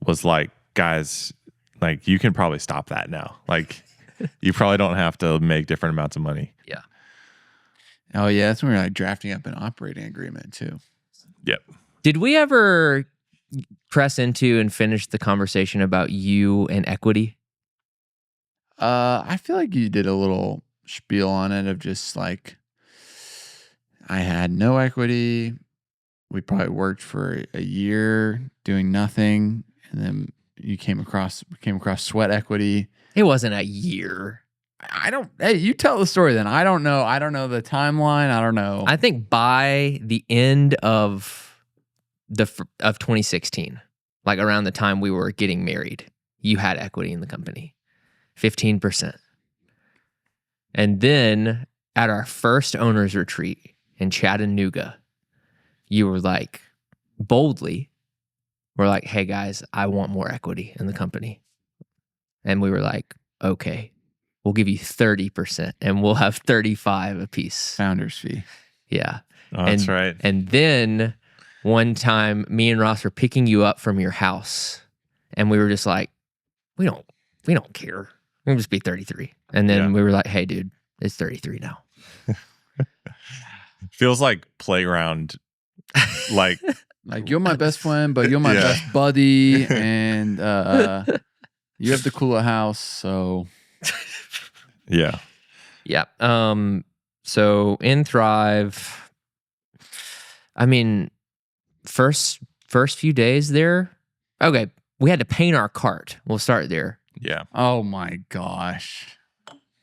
was like, guys, like, you can probably stop that now. Like, you probably don't have to make different amounts of money. Yeah. Oh, yeah. That's when we were like drafting up an operating agreement, too. Yep. Did we ever press into and finish the conversation about you and equity? I feel like you did a little spiel on it of just like, I had no equity. We probably worked for a year doing nothing, and then you came across sweat equity. It wasn't a year. Hey, you tell the story then. I don't know the timeline. I don't know. I think by the end of 2016, like around the time we were getting married, you had equity in the company, 15%. And then at our first owners retreat in Chattanooga, you were like, boldly, we're like, hey guys, I want more equity in the company. And we were like, okay, we'll give you 30% and we'll have 35 apiece. Founder's fee. Yeah. Oh, that's right. And then one time me and Ross were picking you up from your house and we were just like, we don't care. We'll just be 33. And then we were like, hey dude, it's 33 now. Feels like playground. Like you're my best friend, but you're my best buddy, and you have the cooler house, so yeah. So in Thrive, I mean, first few days there, okay, we had to paint our cart. We'll start there. Yeah. Oh my gosh.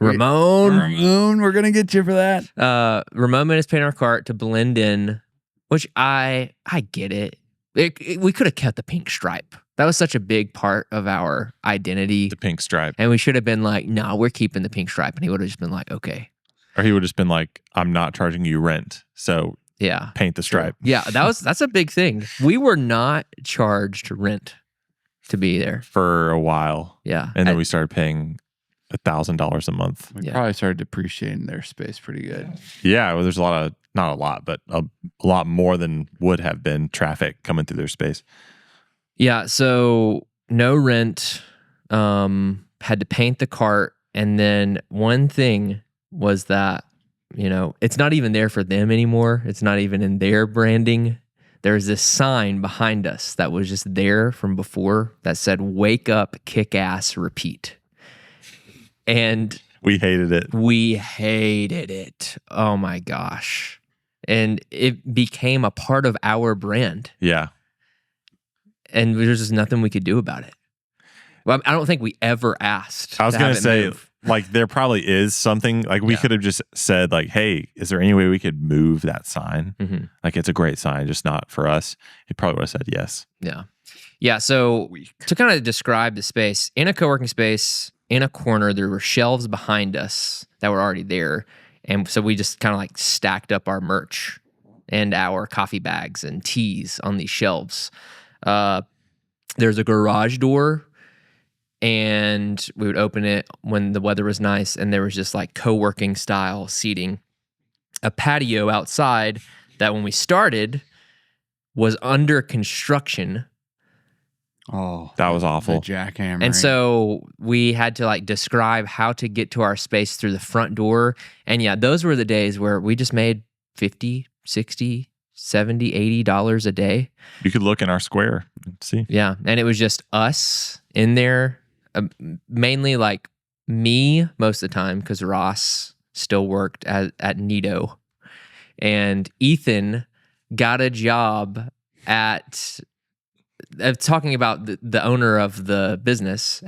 Ramon, we're gonna get you for that. Ramon made us paint our cart to blend in, which I get it. We could have kept the pink stripe. That was such a big part of our identity. The pink stripe. And we should have been like, no, we're keeping the pink stripe. And he would have just been like, okay. Or he would have just been like, I'm not charging you rent, so paint the stripe. Yeah, that's a big thing. We were not charged rent to be there for a while. Yeah. And then we started paying $1,000 a month. We probably started depreciating their space pretty good. Yeah, well, there's not a lot, but a lot more than would have been traffic coming through their space. Yeah, so no rent, had to paint the cart. And then one thing was that, it's not even there for them anymore. It's not even in their branding. There's this sign behind us that was just there from before that said, wake up, kick ass, repeat. And we hated it. Oh my gosh. And it became a part of our brand. Yeah. And there's just nothing we could do about it. Well, I don't think we ever asked. I was going to say, like, there probably is something, like, we could have just said, like, hey, is there any way we could move that sign? Mm-hmm. Like, it's a great sign, just not for us. He probably would have said yes. Yeah. Yeah. So to kind of describe the space, in a co-working space, in a corner, there were shelves behind us that were already there. And so we just kind of like stacked up our merch and our coffee bags and teas on these shelves. There's a garage door, and we would open it when the weather was nice, and there was just like co-working style seating. A patio outside that when we started was under construction. Oh, that was awful. The jackhammer. And so we had to like describe how to get to our space through the front door. And yeah, those were the days where we just made $50, $60, $70, $80 a day. You could look in our square and see. Yeah. And it was just us in there, mainly like me most of the time, because Ross still worked at Nido. And Ethan got a job at... talking about the owner of the business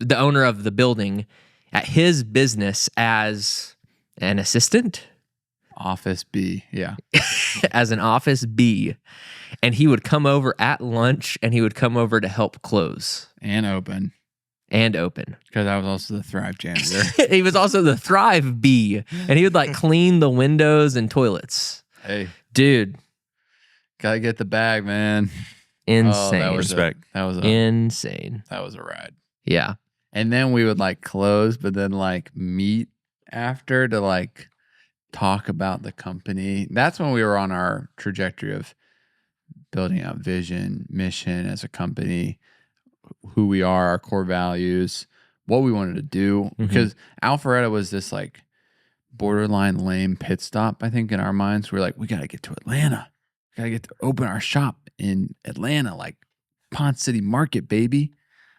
the owner of the building at his business as an assistant, office B, yeah, as an office B, and he would come over at lunch and he would come over to help close and open because I was also the Thrive janitor. He was also the Thrive B, and he would like clean the windows and toilets. Hey, dude. Gotta get the bag, man. Insane. that was Respect. Insane. That was a ride. Yeah. And then we would like close, but then like meet after to like talk about the company. That's when we were on our trajectory of building out vision, mission as a company, who we are, our core values, what we wanted to do. Because Alpharetta was this like borderline lame pit stop, I think, in our minds. We're like, we got to get to Atlanta. We got to get to open our shop in Atlanta, like Pond City Market, baby.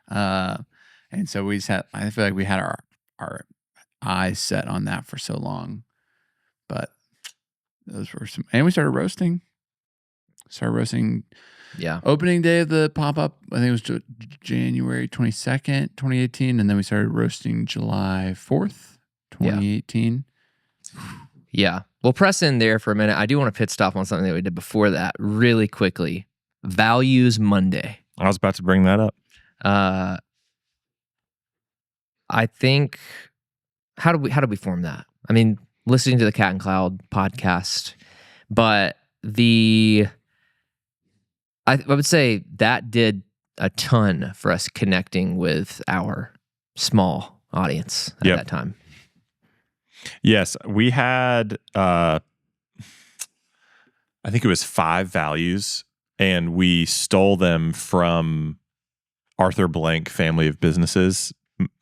And so we just had, I feel like we had our eyes set on that for so long. But those were some, and we started roasting. Yeah. Opening day of the pop-up, I think it was January 22nd, 2018. And then we started roasting July 4th, 2018. Yeah. We'll press in there for a minute. I do want to pit stop on something that we did before that really quickly. Values Monday. I was about to bring that up. I think, how do we form that? I mean, listening to the Cat and Cloud podcast, but I would say that did a ton for us connecting with our small audience at that time. Yes, we had, I think it was 5 values, and we stole them from Arthur Blank Family of Businesses,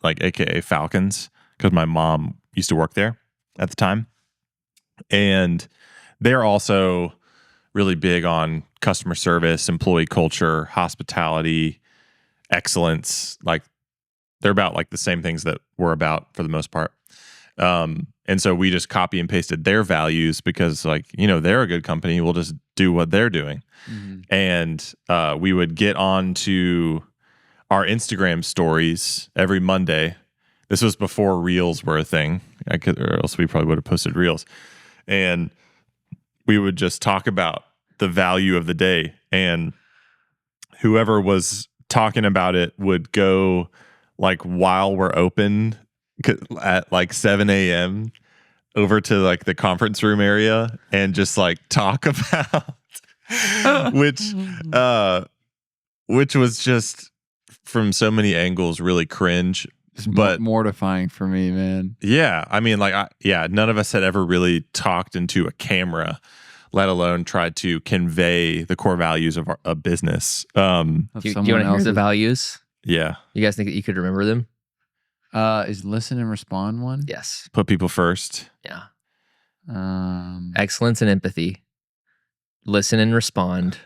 like AKA Falcons, because my mom used to work there at the time. And they're also really big on customer service, employee culture, hospitality, excellence. Like they're about like the same things that we're about for the most part. And so we just copy and pasted their values because like, they're a good company. We'll just do what they're doing. And we would get on to our Instagram stories every Monday. This was before Reels were a thing. Or else we probably would have posted Reels. And we would just talk about the value of the day. And whoever was talking about it would go like while we're open at like 7 a.m. over to like the conference room area and just like talk about which was just from so many angles really cringe, but mortifying for me, man. Yeah, I mean, like, none of us had ever really talked into a camera, let alone tried to convey the core values of a business. Do you want to hear the values? Yeah. You guys think that you could remember them? Is listen and respond one? Yes. Put people first. Yeah. Excellence and empathy. Listen and respond.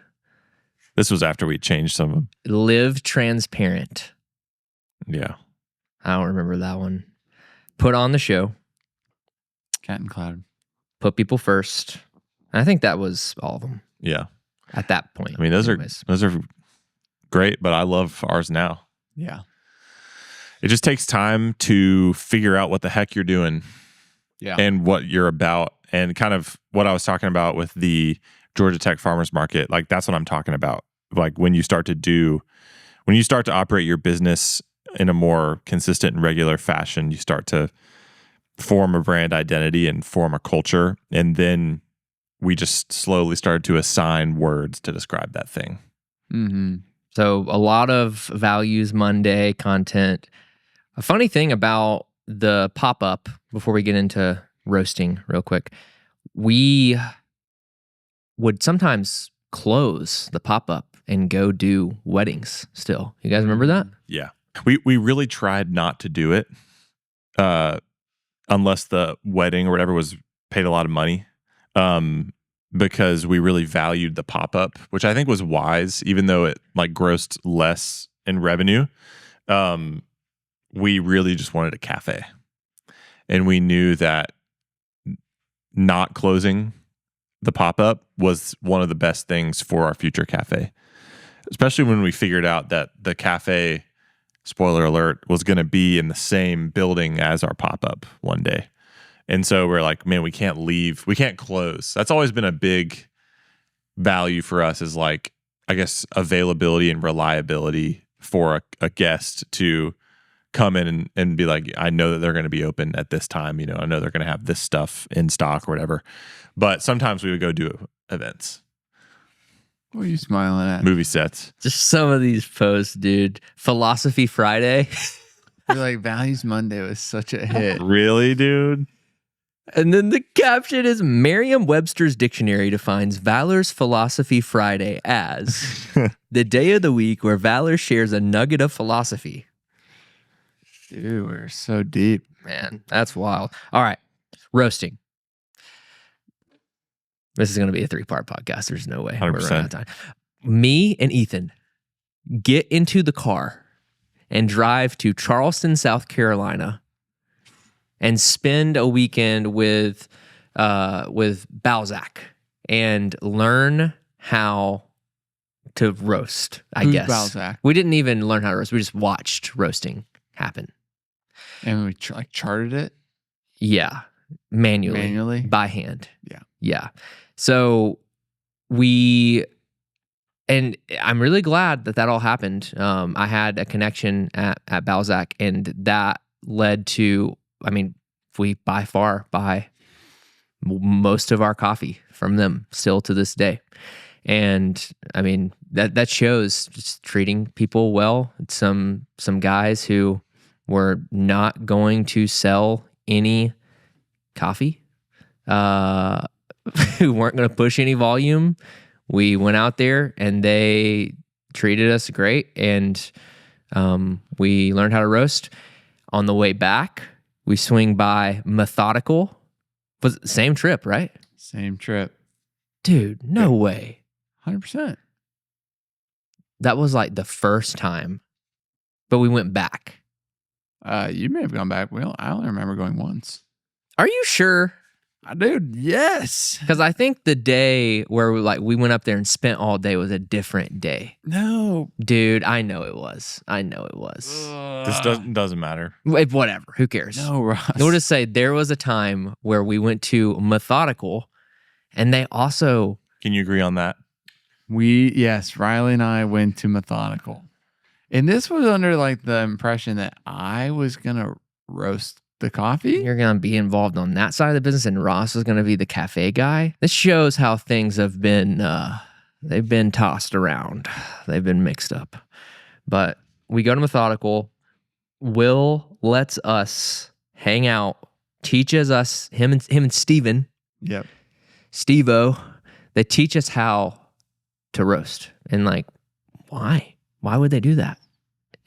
This was after we changed some of them. Live transparent. Yeah. I don't remember that one. Put on the show. Cat and Cloud. Put people first. I think that was all of them. Yeah. At that point. I mean, those are great, but I love ours now. Yeah. It just takes time to figure out what the heck you're doing. Yeah. And what you're about, and kind of what I was talking about with the Georgia Tech Farmers Market. Like that's what I'm talking about. Like when you start to operate your business in a more consistent and regular fashion, you start to form a brand identity and form a culture. And then we just slowly started to assign words to describe that thing. Mm-hmm. So a lot of Values Monday content. A funny thing about the pop-up, before we get into roasting real quick, we would sometimes close the pop-up and go do weddings still. You guys remember that? Yeah. We really tried not to do it unless the wedding or whatever was paid a lot of money, because we really valued the pop-up, which I think was wise, even though it like grossed less in revenue. We really just wanted a cafe. And we knew that not closing the pop-up was one of the best things for our future cafe, especially when we figured out that the cafe, spoiler alert, was going to be in the same building as our pop-up one day. And so we're like, man, we can't close. That's always been a big value for us, is like, I guess, availability and reliability for a guest to come in and be like, I know that they're going to be open at this time. I know they're going to have this stuff in stock or whatever. But sometimes we would go do events. What are you smiling at? movie sets. Just some of these posts, dude. Philosophy Friday. You're like, Values Monday was such a hit. Really, dude? And then the caption is Merriam-Webster's dictionary defines Valor's Philosophy Friday as the day of the week where Valor shares a nugget of philosophy. Dude, we're so deep. Man, that's wild. All right. Roasting. This is going to be a 3-part podcast. There's no way. 100%. We're running out of time. Me and Ethan get into the car and drive to Charleston, South Carolina, and spend a weekend with Balzac and learn how to roast, I Who's guess. Balzac? We didn't even learn how to roast. We just watched roasting happen. And we charted it Yeah. Manually. manually. By hand. Yeah. Yeah. So and I'm really glad that all happened. I had a connection at Balzac, and that led to, we by far buy most of our coffee from them still to this day. And that shows just treating people well. Some guys who were not going to sell any coffee, who weren't going to push any volume. We went out there and they treated us great, and we learned how to roast. On the way back, we swing by Methodical. Was it the same trip, right? Same trip. Dude, no way. 100%. That was like the first time, but we went back. You may have gone back. I only remember going once. Are you sure? Dude, yes. Because I think the day where we went up there and spent all day was a different day. No. Dude, I know it was. This doesn't matter. Whatever. Who cares? No, Ross. We'll just say there was a time where we went to Methodical, and they also... Can you agree on that? Yes, Riley and I went to Methodical. And this was under like the impression that I was going to roast the coffee. You're going to be involved on that side of the business, and Ross was going to be the cafe guy. This shows how things have been, they've been tossed around. They've been mixed up. But we go to Methodical. Will lets us hang out, teaches us, him and Steven. Yep. Steve-O, they teach us how to roast. And why? Why would they do that?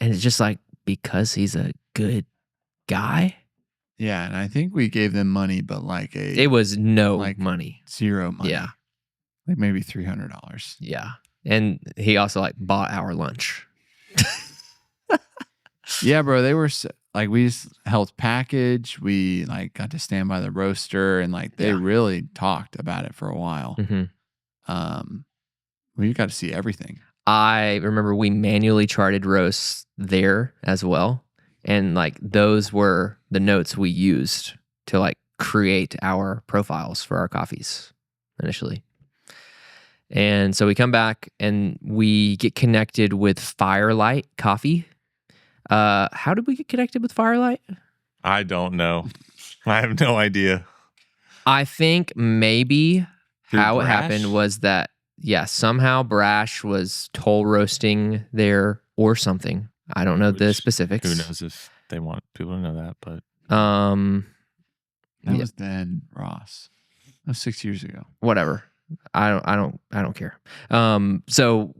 And it's just because he's a good guy. Yeah, and I think we gave them money, but it was no money. Zero money. Yeah. Like maybe $300. Yeah. And he also bought our lunch. Yeah, bro. They were we just helped package. We got to stand by the roaster, and they really talked about it for a while. Mm-hmm. We got to see everything. I remember we manually charted roasts there as well. And those were the notes we used to create our profiles for our coffees initially. And so we come back and we get connected with Firelight Coffee. How did we get connected with Firelight? I don't know. I have no idea. I think maybe how Brash? it happened was that, somehow Brash was toll roasting there or something. I don't know the specifics. Who knows if they want people to know that, but That was then, Ross. That was 6 years ago. Whatever. I don't care. So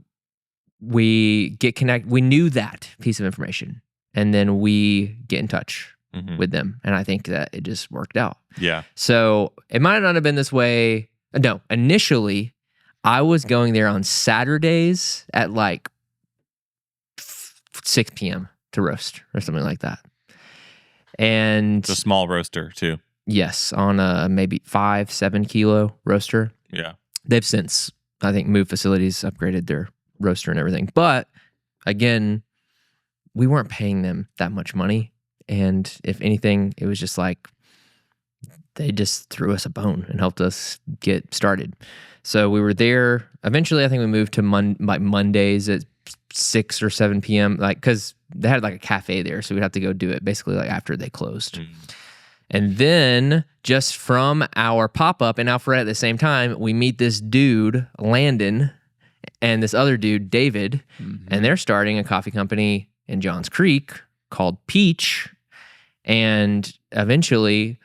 we get connected. We knew that piece of information, and then we get in touch with them, and I think that it just worked out. Yeah. So it might not have been this way. No, initially, I was going there on Saturdays at 6 p.m. to roast or something like that. And It's a small roaster too. yes, on a maybe 5-7 kilo roaster. Yeah. They've since, I think, moved facilities, upgraded their roaster and everything. But again, we weren't paying them that much money. And if anything, it was just they just threw us a bone and helped us get started. So we were there. Eventually, I think we moved to Mondays at 6 or 7 p.m. Because they had a cafe there, so we'd have to go do it basically after they closed. And then just from our pop-up in Alpharetta at the same time, we meet this dude, Landon, and this other dude, David, and they're starting a coffee company in Johns Creek called Peach. And eventually,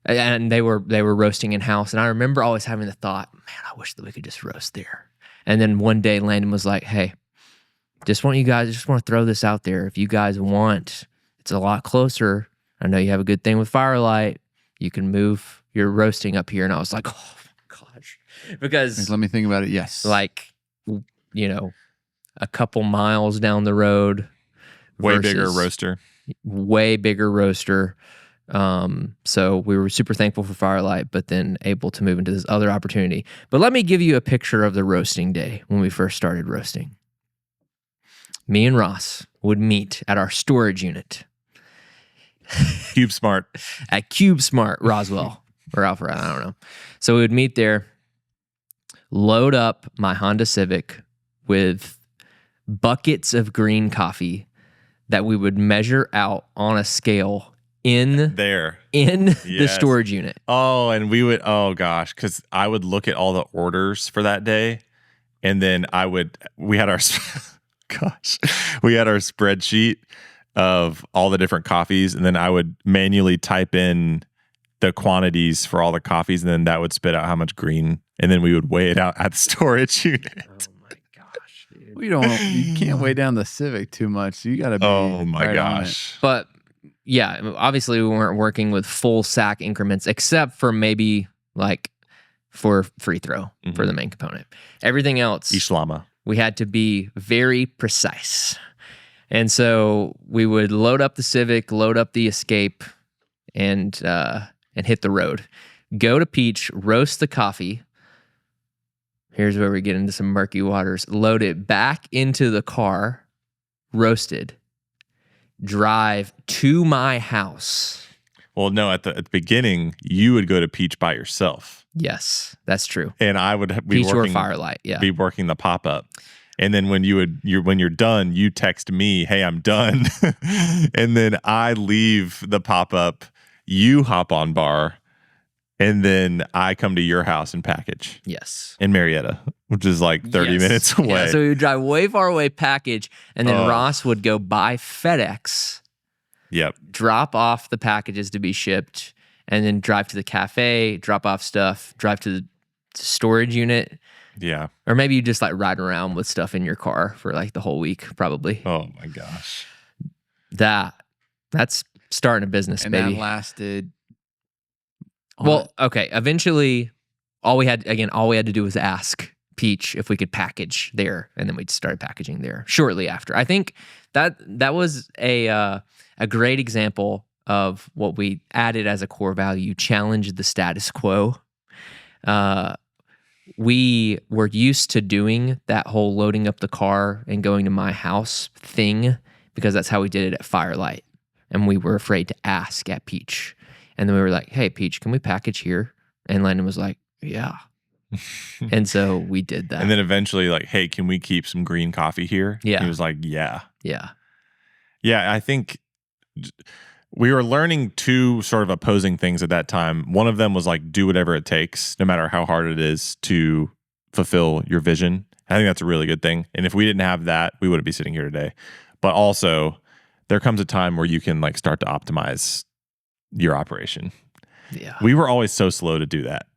and they were roasting in house. And I remember always having the thought, man, I wish that we could just roast there. And then one day Landon was like, hey, just want to throw this out there. If you guys want, it's a lot closer. I know you have a good thing with Firelight. You can move your roasting up here. And I was like, oh gosh, because let me think about it. Yes. Like, a couple miles down the road. Way bigger roaster. So we were super thankful for Firelight, but then able to move into this other opportunity. But let me give you a picture of the roasting day when we first started roasting. Me and Ross would meet at our storage unit. CubeSmart. At CubeSmart, Roswell, or Alpharetta, I don't know. So we would meet there, load up my Honda Civic with buckets of green coffee that we would measure out on a scale in the storage unit. Oh, and we would, oh gosh, because I would look at all the orders for that day, and then we had our spreadsheet of all the different coffees, and then I would manually type in the quantities for all the coffees, and then that would spit out how much green, and then we would weigh it out at the storage unit. Oh my gosh, dude. You can't weigh down the Civic too much. So you got to be oh my right gosh. But yeah, obviously we weren't working with full sack increments, except for maybe like for free throw for the main component. Everything else, Ishlama. We had to be very precise. And so we would load up the Civic, load up the Escape, and hit the road. Go to Peach, roast the coffee. Here's where we get into some murky waters. Load it back into the car, roasted. Drive to my house. Well, no, at the beginning, you would go to Peach by yourself. Yes, that's true. And I would be Peach working or Firelight, yeah. Be working the pop-up. And then when you're done, you text me, hey, I'm done. And then I leave the pop-up, you hop on bar, and then I come to your house and package. Yes. In Marietta, which is like 30 minutes away. Yeah, so we would drive way far away, package, and then Ross would go buy FedEx. Yep. Drop off the packages to be shipped, and then drive to the cafe, drop off stuff, drive to the storage unit. Yeah. Or maybe you just like ride around with stuff in your car for like the whole week, probably. Oh my gosh. That's starting a business, and baby. that lasted. Well, okay. Eventually, all we had to do was ask Peach if we could package there, and then we started packaging there shortly after. I think that was a great example of what we added as a core value: challenge the status quo. We were used to doing that whole loading up the car and going to my house thing because that's how we did it at Firelight, and we were afraid to ask at Peach. And then we were like, hey, Peach, can we package here? And Landon was like, yeah. And so we did that. And then eventually like, hey, can we keep some green coffee here? Yeah. He was like, yeah. Yeah. Yeah, I think we were learning two sort of opposing things at that time. One of them was like, do whatever it takes, no matter how hard it is to fulfill your vision. I think that's a really good thing. And if we didn't have that, we wouldn't be sitting here today. But also, there comes a time where you can like start to optimize your operation. Yeah. We were always so slow to do that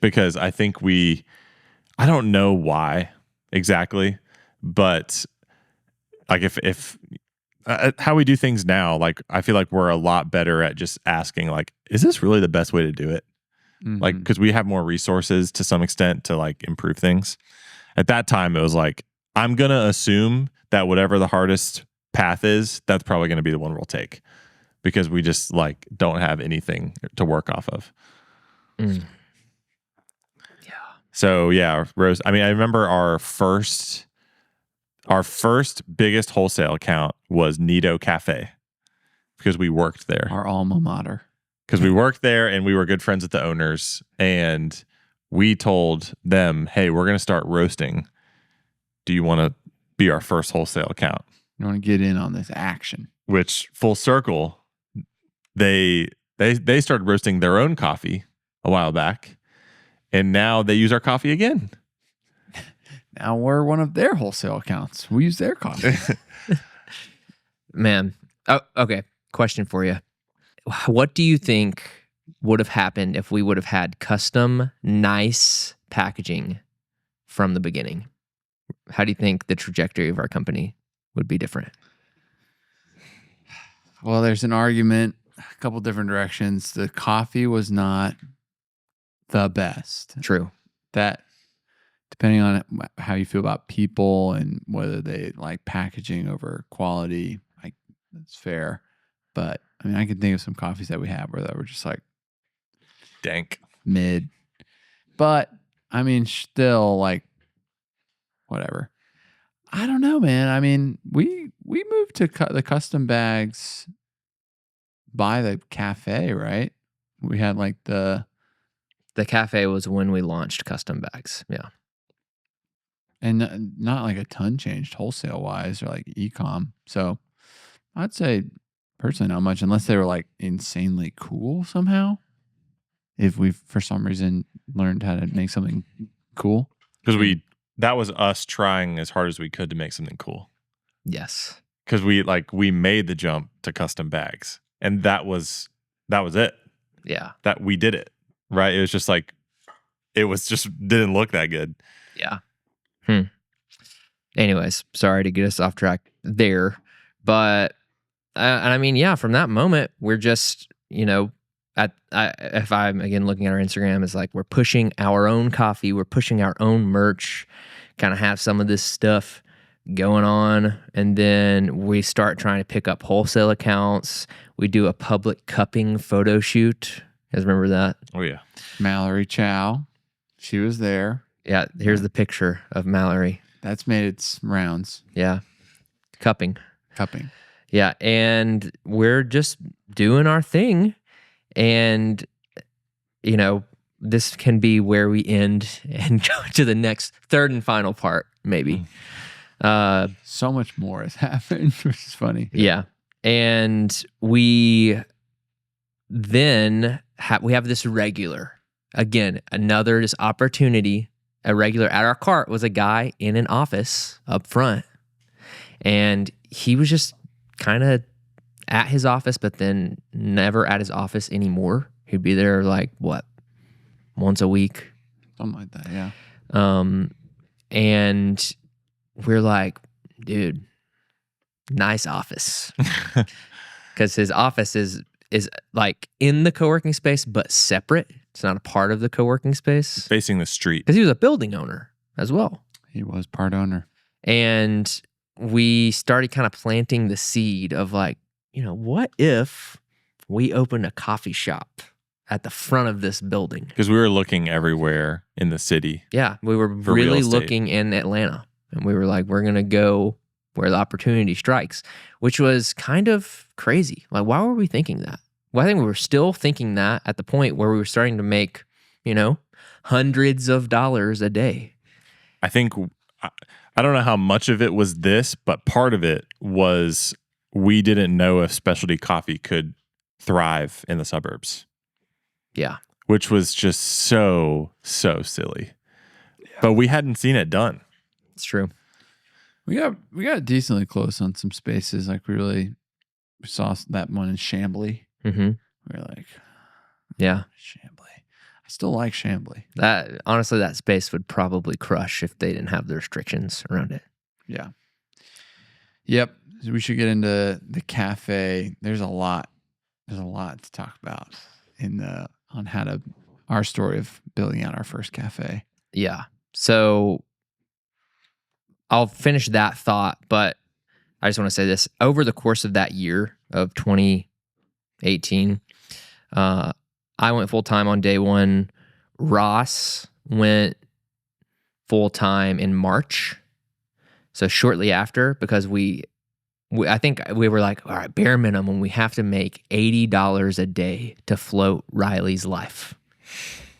because I think I don't know why exactly, but like if how we do things now, like I feel like we're a lot better at just asking like, is this really the best way to do it? Like, because we have more resources to some extent to like improve things. At that time, it was like, I'm going to assume that whatever the hardest path is, that's probably going to be the one we'll take because we just like don't have anything to work off of. Yeah. So yeah, Rose, I mean, I remember our first biggest wholesale account was Nido Cafe because we worked there. Our alma mater. Because we worked there and we were good friends with the owners, and we told them, hey, we're going to start roasting. Do you want to be our first wholesale account? You want to get in on this action. Which, full circle, they started roasting their own coffee a while back, and now they use our coffee again. now we're one of their wholesale accounts. We use their coffee. Man. Oh, okay. Question for you. What do you think would have happened if we would have had custom, nice packaging from the beginning? How do you think the trajectory of our company would be different? Well, there's an argument, a couple different directions. The coffee was not the best. True. That, depending on how you feel about people and whether they like packaging over quality, like that's fair. But I mean, I can think of some coffees that we have where that were just like Dank. mid. But I mean, still like whatever. I don't know, man. I mean, we moved to the custom bags by the cafe, right? We had like the cafe was when we launched custom bags. Yeah. and not like a ton changed wholesale wise or like e-com. So I'd say personally not much, unless they were like insanely cool somehow. If we've for some reason learned how to make something cool. Because that was us trying as hard as we could to make something cool. Yes. Because we made the jump to custom bags. And that was it. Yeah. That we did it. Right? It was just like didn't look that good. Yeah. Anyways, sorry to get us off track there. But, and I mean, yeah, from that moment, we're just, if I'm again looking at our Instagram, it's like we're pushing our own coffee, we're pushing our own merch, kind of have some of this stuff going on. And then we start trying to pick up wholesale accounts. We do a public cupping photo shoot. You guys remember that? Oh, yeah. Mallory Chow, she was there. Yeah, here's the picture of Mallory. That's made its rounds. Yeah. Cupping. Yeah, and we're just doing our thing. And, this can be where we end and go to the next third and final part, maybe. So much more has happened, which is funny. Yeah. And we then we have this regular. Again, another this opportunity. A regular at our cart was a guy in an office up front. And he was just kind of at his office, but then never at his office anymore. He'd be there like, once a week? Something like that, yeah. And we're like, dude, nice office. Because his office is like in the co-working space, but separate. It's not a part of the co-working space. Facing the street. Because he was a building owner as well. He was part owner. And we started kind of planting the seed of like, what if we opened a coffee shop at the front of this building? Because we were looking everywhere in the city. Yeah, we were for real really estate. looking in Atlanta. And we were like, we're going to go where the opportunity strikes, which was kind of crazy. Like, why were we thinking that? Well, I think we were still thinking that at the point where we were starting to make, hundreds of dollars a day. I think, I don't know how much of it was this, but part of it was we didn't know if specialty coffee could thrive in the suburbs. Yeah. Which was just so silly. Yeah. But we hadn't seen it done. It's true. We got decently close on some spaces. Like we saw that one in Chambly. Mm-hmm. We were like, yeah, Chambly. I still like Chambly. Honestly, that space would probably crush if they didn't have the restrictions around it. Yeah. Yep. So we should get into the cafe. There's a lot to talk about on our story of building out our first cafe. Yeah. So I'll finish that thought, but I just want to say this. Over the course of that year of 2018, I went full-time on day one. Ross went full-time in March. So shortly after, because I think we were like, all right, bare minimum, we have to make $80 a day to float Riley's life.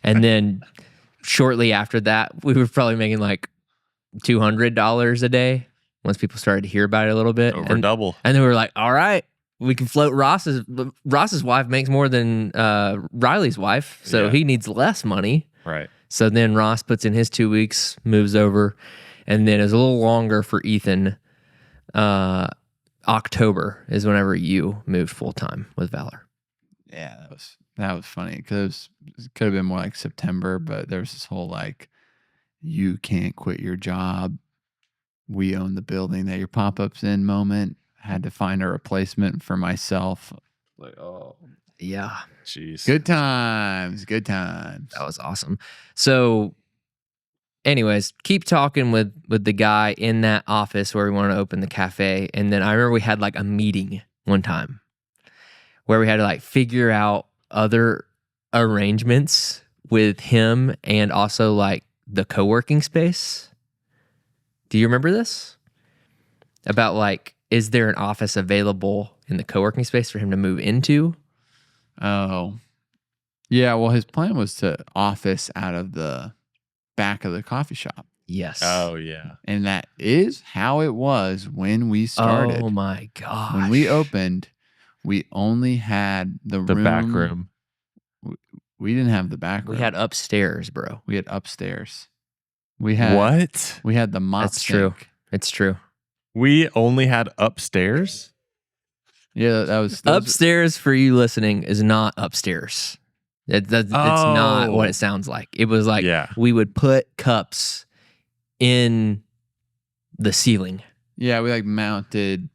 And then shortly after that, we were probably making like $200 a day once people started to hear about it a little bit. Over double. And then we were like, all right, we can float Ross's wife makes more than Riley's wife, so he needs less money. Right. So then Ross puts in his 2 weeks, moves over. And then it was a little longer for Ethan. October is whenever you moved full time with Valor. Yeah, that was funny because it could have been more like September, but there was this whole like, you can't quit your job. We own the building that your pop-up's in moment. I had to find a replacement for myself. Like, oh Yeah. Jeez. Good times. Good times. That was awesome. So anyways, keep talking with the guy in that office where we want to open the cafe. And then I remember we had like a meeting one time where we had to like figure out other arrangements with him and also like the co-working space. Do you remember this? About like, is there an office available in the co-working space for him to move into? Oh. Yeah, well, his plan was to office out of the back of the coffee shop. Yes. Oh, yeah. And that is how it was when we started. Oh my gosh. When we opened, we only had the back room. We didn't have the back room. We had upstairs, bro. We had upstairs. We had What? We had the mop That's sink. true. It's true. We only had upstairs? Yeah, that was Upstairs for you listening is not upstairs. It's not what Oh. it sounds like. It was like Yeah. we would put cups in the ceiling. Yeah, we like mounted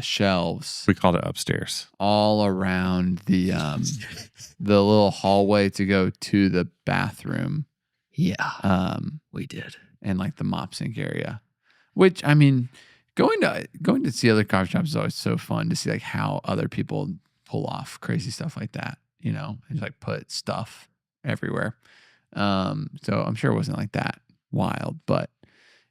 shelves We called it upstairs. all around the little hallway to go to the bathroom. Yeah, we did. And like the mop sink area. Which, I mean, going to see other coffee shops is always so fun to see like how other people pull off crazy stuff like that, you know, and just like put stuff everywhere. So I'm sure it wasn't like that wild, but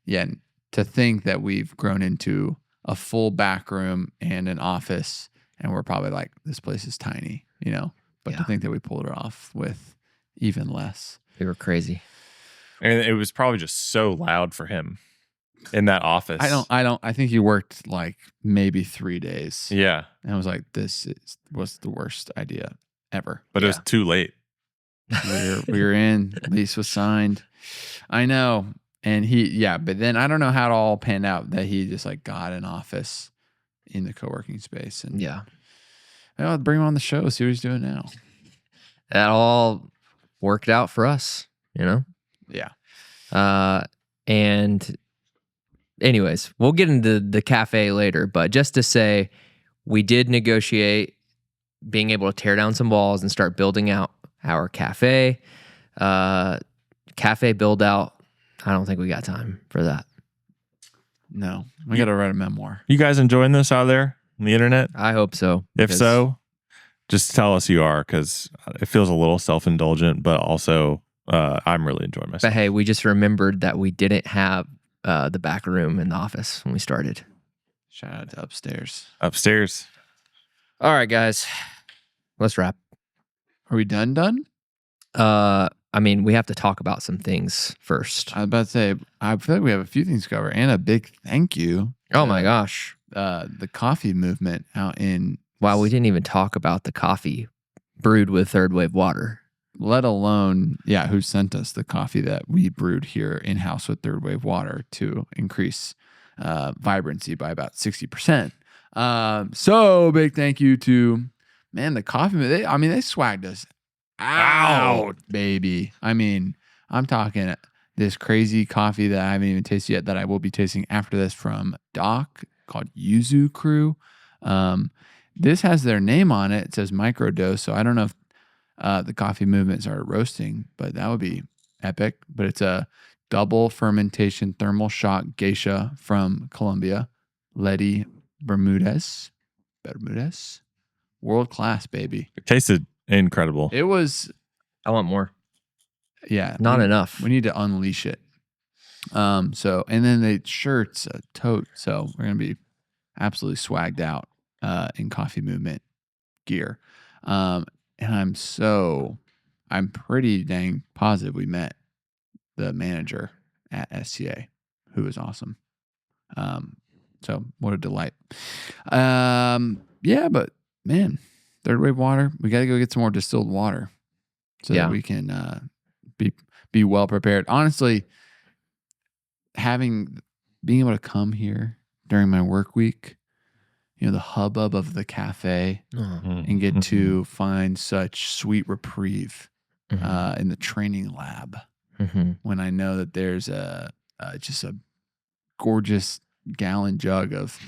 yeah, to think that we've grown into a full back room and an office, and we're probably like, this place is tiny, you know, but to Yeah. think that we pulled it off with even less. We were crazy. And it was probably just so loud for him in that office. I think he worked like maybe 3 days. Yeah. And I was like, was the worst idea ever. But it was too late. We were in, lease was signed. I know. And but then I don't know how it all panned out that he just like got an office in the co-working space. And Yeah, I'll bring him on the show, see what he's doing now. that all worked out for us, you know? Yeah. And anyways, we'll get into the cafe later, but just to say, we did negotiate being able to tear down some walls and start building out our cafe. Cafe build out, I don't think we got time for that. No, we got to write a memoir. You guys enjoying this out there on the internet? I hope so. If because- so, just tell us you are, because it feels a little self-indulgent, but also I'm really enjoying myself. But hey, we just remembered that we didn't have the back room in the office when we started. Shout out to upstairs. Upstairs. All right, guys, let's wrap. Are we done? I mean, we have to talk about some things first. I was about to say, I feel like we have a few things to cover, and a big thank you. Oh my gosh. The coffee movement out in, Wow, we didn't even talk about the coffee brewed with third wave water. let alone, who sent us the coffee that we brewed here in-house with third wave water to increase vibrancy by about 60%. So big thank you to, the coffee, they swagged us out, baby. I mean, I'm talking this crazy coffee that I haven't even tasted yet that I will be tasting after this from Doc called Yuzu Crew. This has their name on it. It says microdose. So I don't know if the coffee movement started roasting, but that would be epic. But it's a double fermentation thermal shock geisha from Colombia. Letty Bermudez. World class, baby. It tasted incredible. It was, I want more. not enough. We need to unleash it. So, and then the shirt's a tote. So we're going to be absolutely swagged out in coffee movement gear. And I'm pretty dang positive we met the manager at SCA, who is awesome. So what a delight. But man, third wave water, we got to go get some more distilled water so that we can be well prepared. Honestly, being able to come here during my work week, the hubbub of the cafe, and get to find such sweet reprieve in the training lab when I know that there's just a gorgeous gallon jug of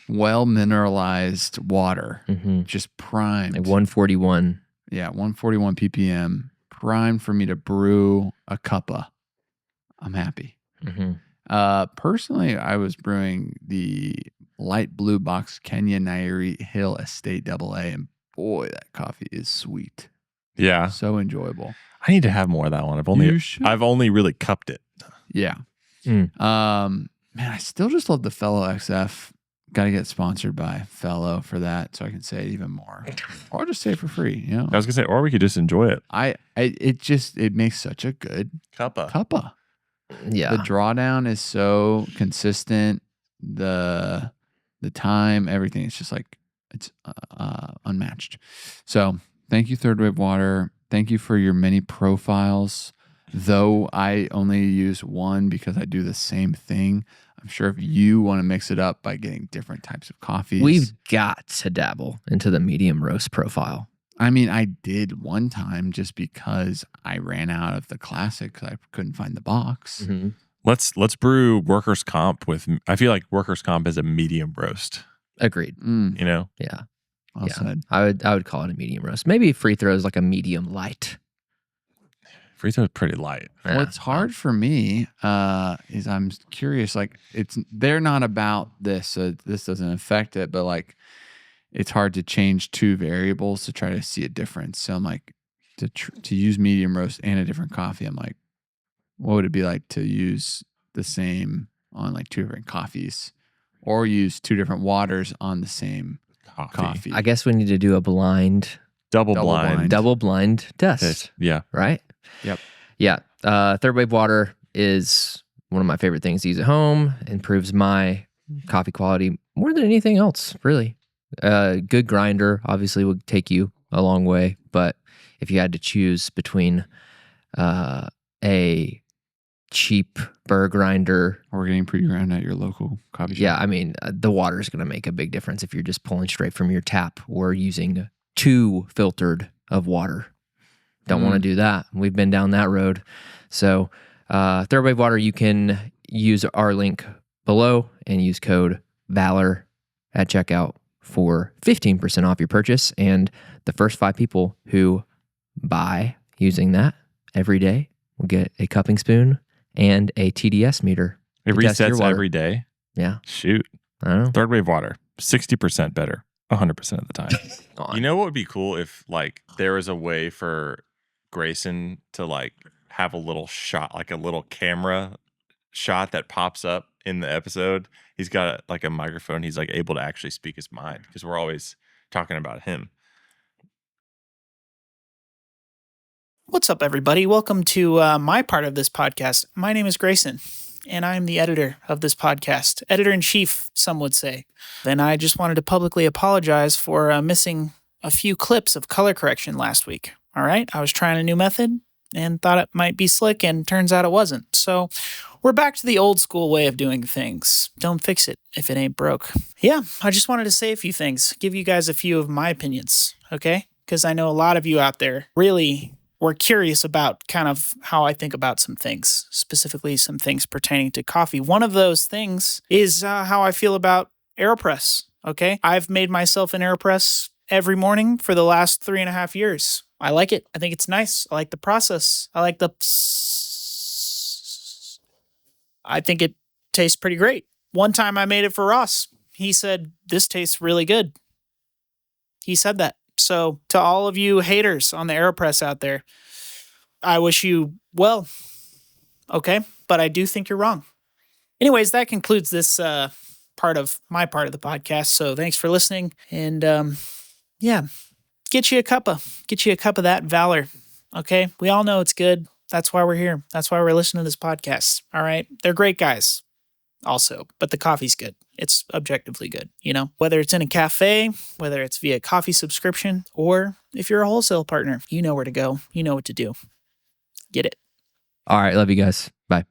well mineralized water, just primed, like 141. Yeah, 141 ppm, primed for me to brew a cuppa. I'm happy. Personally, I was brewing the light blue box Kenya Nairi Hill Estate AA, and boy, that coffee is sweet. Yeah, so enjoyable. I need to have more of that one. I've only really cupped it. Yeah. Man, I still just love the Fellow XF. Got to get sponsored by Fellow for that, so I can say it even more, or just say it for free. I was gonna say, or we could just enjoy it. It makes such a good cuppa. Yeah, the drawdown is so consistent. The time, everything. It's just like it's unmatched. So thank you, Third Wave Water. Thank you for your many profiles. Though I only use one because I do the same thing. I'm sure if you want to mix it up by getting different types of coffees. We've got to dabble into the medium roast profile. I mean, I did one time just because I ran out of the classic because I couldn't find the box. Let's brew workers' comp with. I feel like workers' comp is a medium roast. Agreed. Yeah. Well said. I would call it a medium roast. Maybe free throw is like a medium light. Free throw is pretty light. What's hard for me is I'm curious. Like they're not about this, so this doesn't affect it. But like, it's hard to change two variables to try to see a difference. So I'm like, to use medium roast and a different coffee. I'm like, what would it be like to use the same on like two different coffees, or use two different waters on the same coffee? I guess we need to do a double blind test. Yeah. Right. Yep. Yeah. Third Wave Water is one of my favorite things to use at home. Improves my coffee quality more than anything else, really. Good grinder obviously would take you a long way, but if you had to choose between a cheap burr grinder or getting pre-ground at your local coffee shop. Yeah, I mean, the water is going to make a big difference if you're just pulling straight from your tap or using too filtered of water. Don't want to do that. We've been down that road. So Third Wave Water, you can use our link below and use code VALOR at checkout for 15% off your purchase. And the first 5 people who buy using that every day will get a cupping spoon and a TDS meter. It resets every day? Yeah. Shoot. I don't know. Third Wave Water, 60% better 100% of the time. You know what would be cool if like there was a way for Grayson to like have a little shot, like a little camera shot that pops up in the episode. He's got like a microphone. He's like able to actually speak his mind because we're always talking about him. What's up, everybody? Welcome to my part of this podcast. My name is Grayson, and I'm the editor of this podcast. Editor-in-chief, some would say. And I just wanted to publicly apologize for missing a few clips of color correction last week. All right? I was trying a new method and thought it might be slick, and turns out it wasn't. So we're back to the old school way of doing things. Don't fix it if it ain't broke. Yeah, I just wanted to say a few things, give you guys a few of my opinions, okay? Because I know a lot of you out there really were curious about kind of how I think about some things, specifically some things pertaining to coffee. One of those things is how I feel about AeroPress, okay? I've made myself an AeroPress every morning for the last 3.5 years. I like it. I think it's nice. I like the process. I like the... I think it tastes pretty great. One time I made it for Ross. He said, this tastes really good. He said that. So to all of you haters on the AeroPress out there, I wish you well, okay? But I do think you're wrong. Anyways, that concludes this part of the podcast. So thanks for listening. And yeah, get you a cup of that Valor, okay? We all know it's good. That's why we're here. That's why we're listening to this podcast, all right? They're great guys also, but the coffee's good. It's objectively good, you know? Whether it's in a cafe, whether it's via coffee subscription, or if you're a wholesale partner, you know where to go. You know what to do. Get it. All right. Love you guys. Bye.